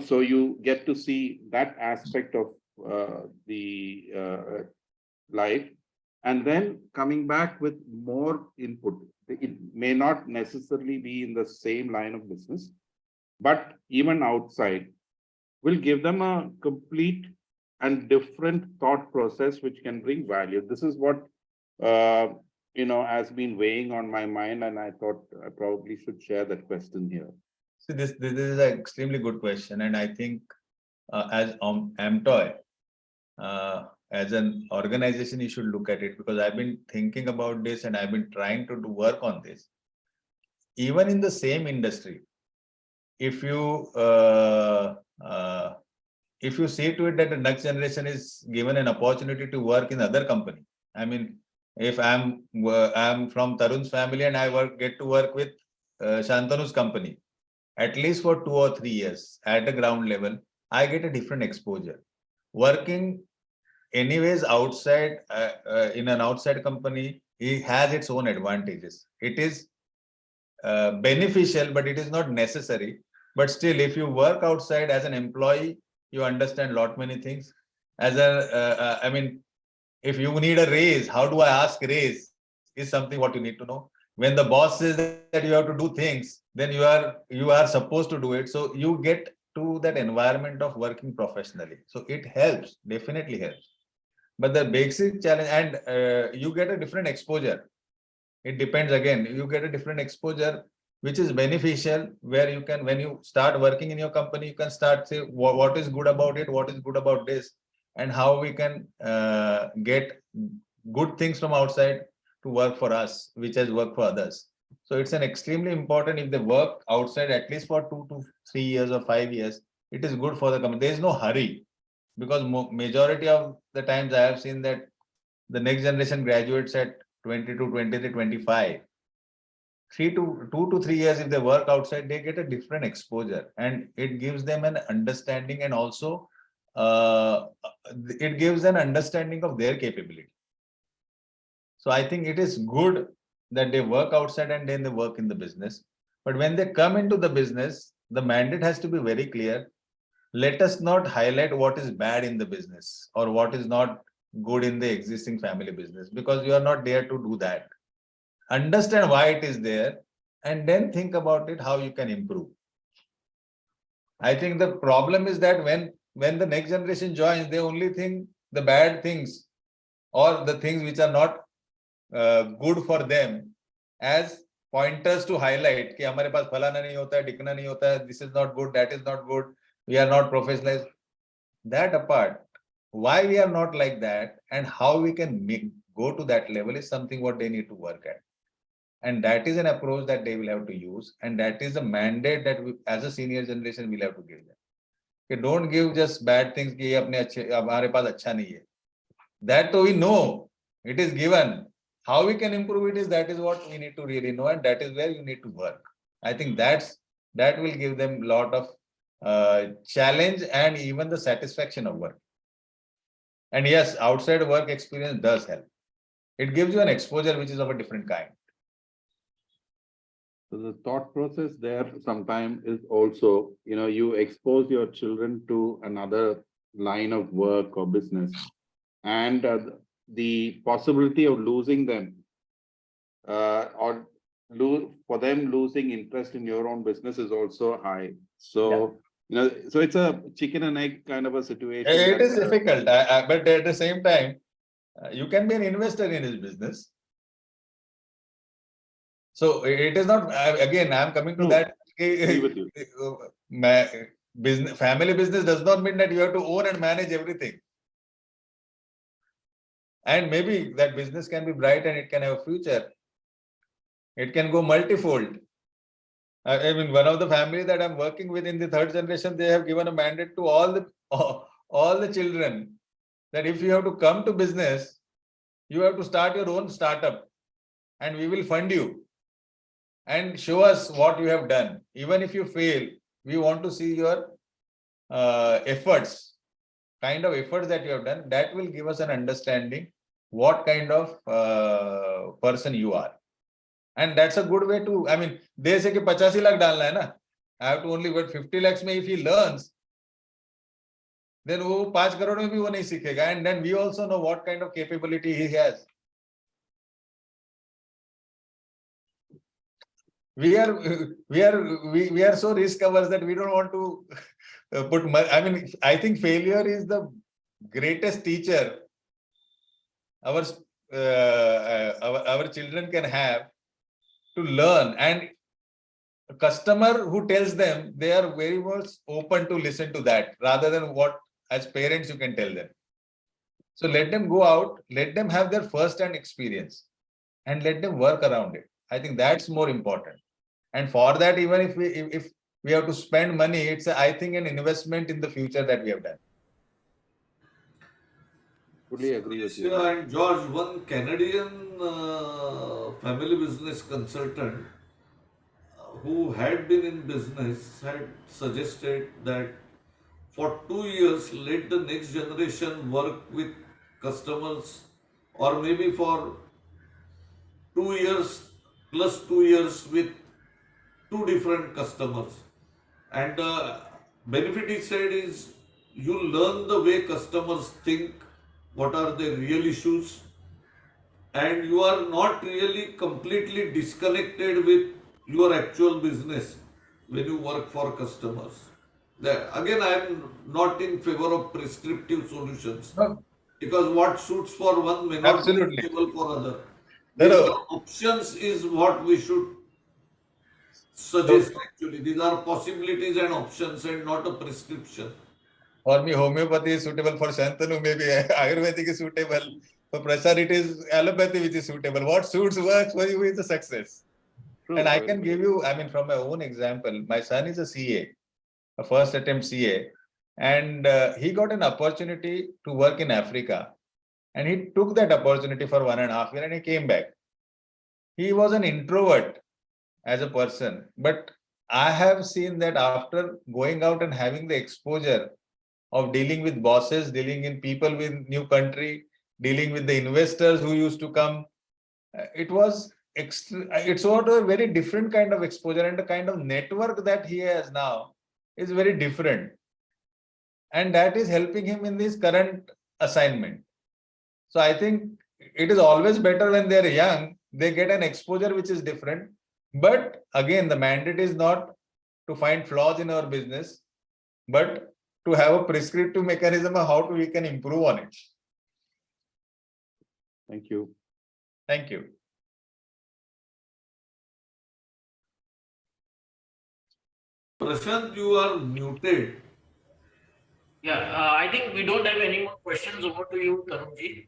[SPEAKER 7] so you get to see that aspect of the life, and then coming back with more input. It may not necessarily be in the same line of business, but even outside will give them a complete and different thought process which can bring value. This is what has been weighing on my mind, and I thought I probably should share that question here.
[SPEAKER 5] So this is an extremely good question, and I think as AMTOI, as an organization, you should look at it, because I've been thinking about this and I've been trying to do work on this. Even in the same industry, if you see to it that the next generation is given an opportunity to work in other company. I mean, if I'm from Tarun's family and I get to work with Shantanu's company, at least for 2 or 3 years at the ground level, I get a different exposure. Working anyways outside in an outside company, it has its own advantages. It is beneficial, but it is not necessary. But still, if you work outside as an employee, you understand lot many things. As a, I mean, if you need a raise, how do I ask raise is something what you need to know. When the boss says that you have to do things, then you are supposed to do it. So you get to that environment of working professionally. So it helps, definitely helps. But the basic challenge, and you get a different exposure. It depends again. You get a different exposure, which is beneficial, where you can, when you start working in your company, you can start say what is good about it, what is good about this, and how we can get good things from outside to work for us, which has worked for others. So it's an extremely important, if they work outside at least for 2 to 3 years or 5 years, it is good for the company. There is no hurry, because majority of the times I have seen that the next generation graduates at 22, 23, 25. 2 to 3 years, if they work outside, they get a different exposure, and it gives them an understanding, and also it gives an understanding of their capability. So I think it is good that they work outside and then they work in the business. But when they come into the business, the mandate has to be very clear. Let us not highlight what is bad in the business or what is not good in the existing family business, because you are not there to do that. Understand why it is there, and then think about it, how you can improve. I think the problem is that when the next generation joins, they only think the bad things or the things which are not good for them as pointers to highlight कि हमारे पास फलाना नहीं होता है, ढिकना नहीं होता है, this is not good, that is not good, we are not professionalized. That apart, why we are not like that and how we can go to that level is something what they need to work at. And that is an approach that they will have to use, and that is a mandate that we, as a senior generation, will have to give them. Okay, don't give just bad things कि ये अपने अच्छे हमारे पास अच्छा नहीं है. That we know, it is given. How we can improve it is, that is what we need to really know, and that is where you need to work. I think that will give them a lot of challenge and even the satisfaction of work. And yes, outside work experience does help. It gives you an exposure which is of a different kind.
[SPEAKER 7] So the thought process there sometimes is also, you expose your children to another line of work or business, and the possibility of losing them or for them losing interest in your own business is also high. So, so it's a chicken and egg kind of a situation.
[SPEAKER 5] It is difficult, but at the same time, you can be an investor in his business. So it is not, again, I'm coming to that.
[SPEAKER 7] Agree with you.
[SPEAKER 5] Family business does not mean that you have to own and manage everything. And maybe that business can be bright and it can have a future. It can go multifold. I mean, one of the family that I'm working with in the third generation, they have given a mandate to all the children that if you have to come to business, you have to start your own startup, and we will fund you and show us what you have done. Even if you fail, we want to see your efforts, kind of efforts that you have done. That will give us an understanding what kind of person you are. And that's a good way to, I mean, they say कि 85 lakh डालना है ना, I have to only wait 50 lakhs में, if he learns, then वो 5 crore में भी वो नहीं सीखेगा. And then we also know what kind of capability he has. We are so risk averse that we don't want to put money. I mean, I think failure is the greatest teacher our children can have to learn. And a customer who tells them, they are very much open to listen to that, rather than what as parents you can tell them. So let them go out, let them have their first-hand experience, and let them work around it. I think that's more important. And for that, even if we have to spend money, it's I think an investment in the future that we have done.
[SPEAKER 7] Fully agree with you.
[SPEAKER 2] And George, one Canadian family business consultant who had been in business had suggested that for 2 years, let the next generation work with customers, or maybe for 2 years plus 2 years with 2 different customers, And the benefit he said is you learn the way customers think, what are their real issues, and you are not really completely disconnected with your actual business when you work for customers. Again, I am not in favor of prescriptive solutions
[SPEAKER 5] No,
[SPEAKER 2] because what suits for one may not be
[SPEAKER 5] absolutely.
[SPEAKER 2] suitable for other.
[SPEAKER 5] No,
[SPEAKER 2] These
[SPEAKER 5] no.
[SPEAKER 2] are options is what we should
[SPEAKER 5] So
[SPEAKER 2] suggest actually. These are possibilities and options and not a prescription.
[SPEAKER 5] for me, homeopathy is suitable for Shantanu, maybe Ayurvedic is suitable. For Prasad, it is allopathy which is suitable. What suits works for you is a success.
[SPEAKER 7] True,
[SPEAKER 5] And I
[SPEAKER 7] very
[SPEAKER 5] can
[SPEAKER 7] true.
[SPEAKER 5] give you, I mean, from my own example, my son is a CA, a first attempt CA, and he got an opportunity to work in Africa. And he took that opportunity for 1.5 years and he came back. He was an introvert as a person, but I have seen that after going out and having the exposure of dealing with bosses, dealing in people with new country, dealing with the investors who used to come, it was it's sort of a very different kind of exposure, and the kind of network that he has now is very different, and that is helping him in this current assignment. So I think it is always better when they're young, they get an exposure which is different. But again, the mandate is not to find flaws in our business, but to have a prescriptive mechanism of how we can improve on it.
[SPEAKER 7] Thank you.
[SPEAKER 5] Thank you.
[SPEAKER 2] Prashant, you are muted.
[SPEAKER 6] Yeah, I think we don't have any more questions. Over to you, Tarunji.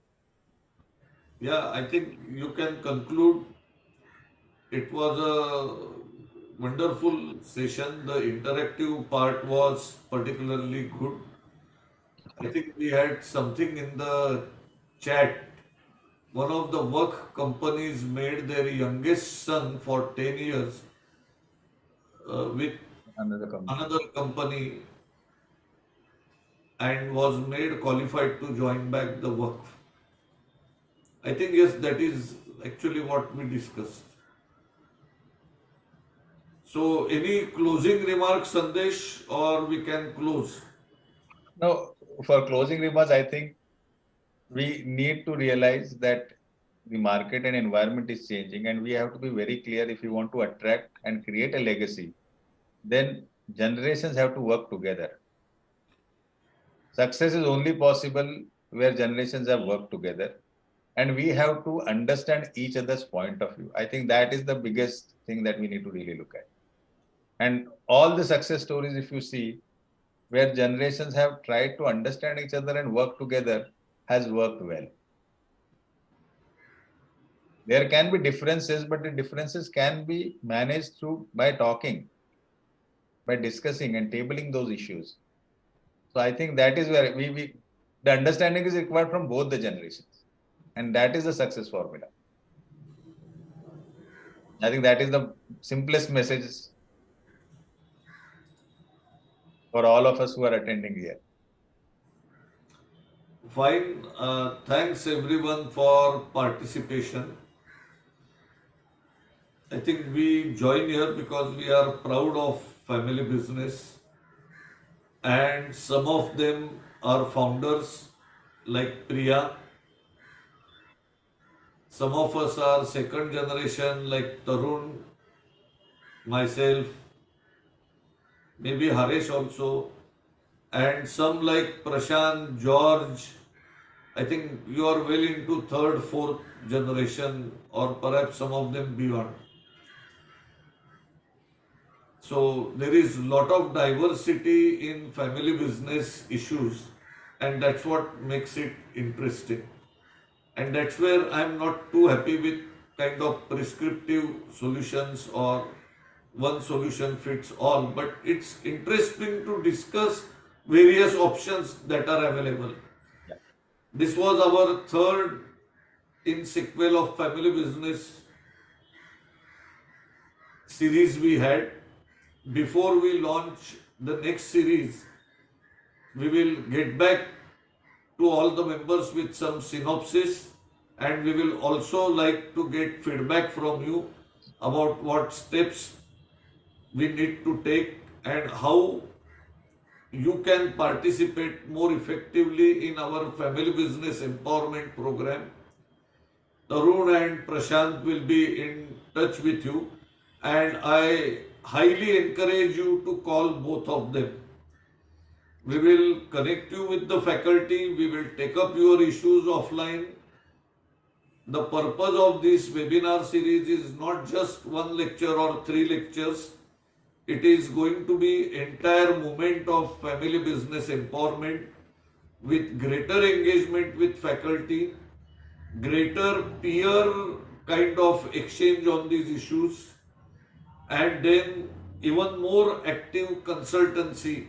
[SPEAKER 2] Yeah, I think you can conclude. It was a wonderful session. The interactive part was particularly good. I think we had something in the chat. One of the work companies made their youngest son for 10 years with
[SPEAKER 5] Another comment.
[SPEAKER 2] another company and was made qualified to join back the work. I think, yes, that is actually what we discussed. So, any closing remarks, Sandesh, or we can close?
[SPEAKER 5] Now, for closing remarks, I think we need to realize that the market and environment is changing, and we have to be very clear if we want to attract and create a legacy, then generations have to work together. Success is only possible where generations have worked together, and we have to understand each other's point of view. I think that is the biggest thing that we need to really look at. And all the success stories, if you see, where generations have tried to understand each other and work together, has worked well. There can be differences, but the differences can be managed through by talking, by discussing and tabling those issues. So I think that is where the understanding is required from both the generations, and that is the success formula. I think that is the simplest message for all of us who are attending here.
[SPEAKER 2] Fine. Thanks everyone for participation. I think we join here because we are proud of family business, and some of them are founders like Priya. Some of us are second generation like Tarun, myself, maybe Harish also, and some like Prashant, George. I think you are well into third, fourth generation, or perhaps some of them beyond. So there is a lot of diversity in family business issues, and that's what makes it interesting. And that's where I'm not too happy with kind of prescriptive solutions or one solution fits all, but it's interesting to discuss various options that are available.
[SPEAKER 5] Yeah.
[SPEAKER 2] This was our third in sequel of family business series we had. Before we launch the next series, we will get back to all the members with some synopsis, and we will also like to get feedback from you about what steps we need to take and how you can participate more effectively in our family business empowerment program. Tarun and Prashant will be in touch with you, and I highly encourage you to call both of them. We will connect you with the faculty, we will take up your issues offline. The purpose of this webinar series is not just one lecture or 3 lectures. It is going to be entire movement of family business empowerment with greater engagement with faculty, greater peer kind of exchange on these issues, and then even more active consultancy.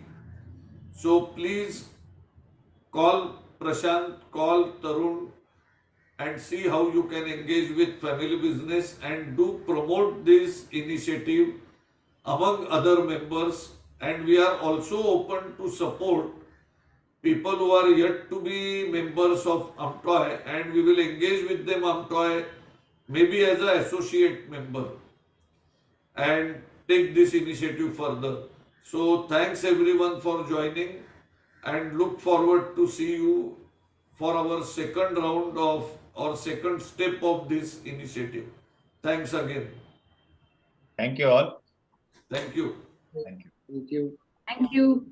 [SPEAKER 2] So please call Prashant, call Tarun, and see how you can engage with family business and do promote this initiative among other members. And we are also open to support people who are yet to be members of AMTOI, and we will engage with them AMTOI maybe as an associate member and take this initiative further. So thanks everyone for joining, and look forward to see you for our second round of or second step of this initiative. Thanks again.
[SPEAKER 5] Thank you all.
[SPEAKER 2] Thank you.
[SPEAKER 5] Thank you.
[SPEAKER 1] Thank you.
[SPEAKER 4] Thank you.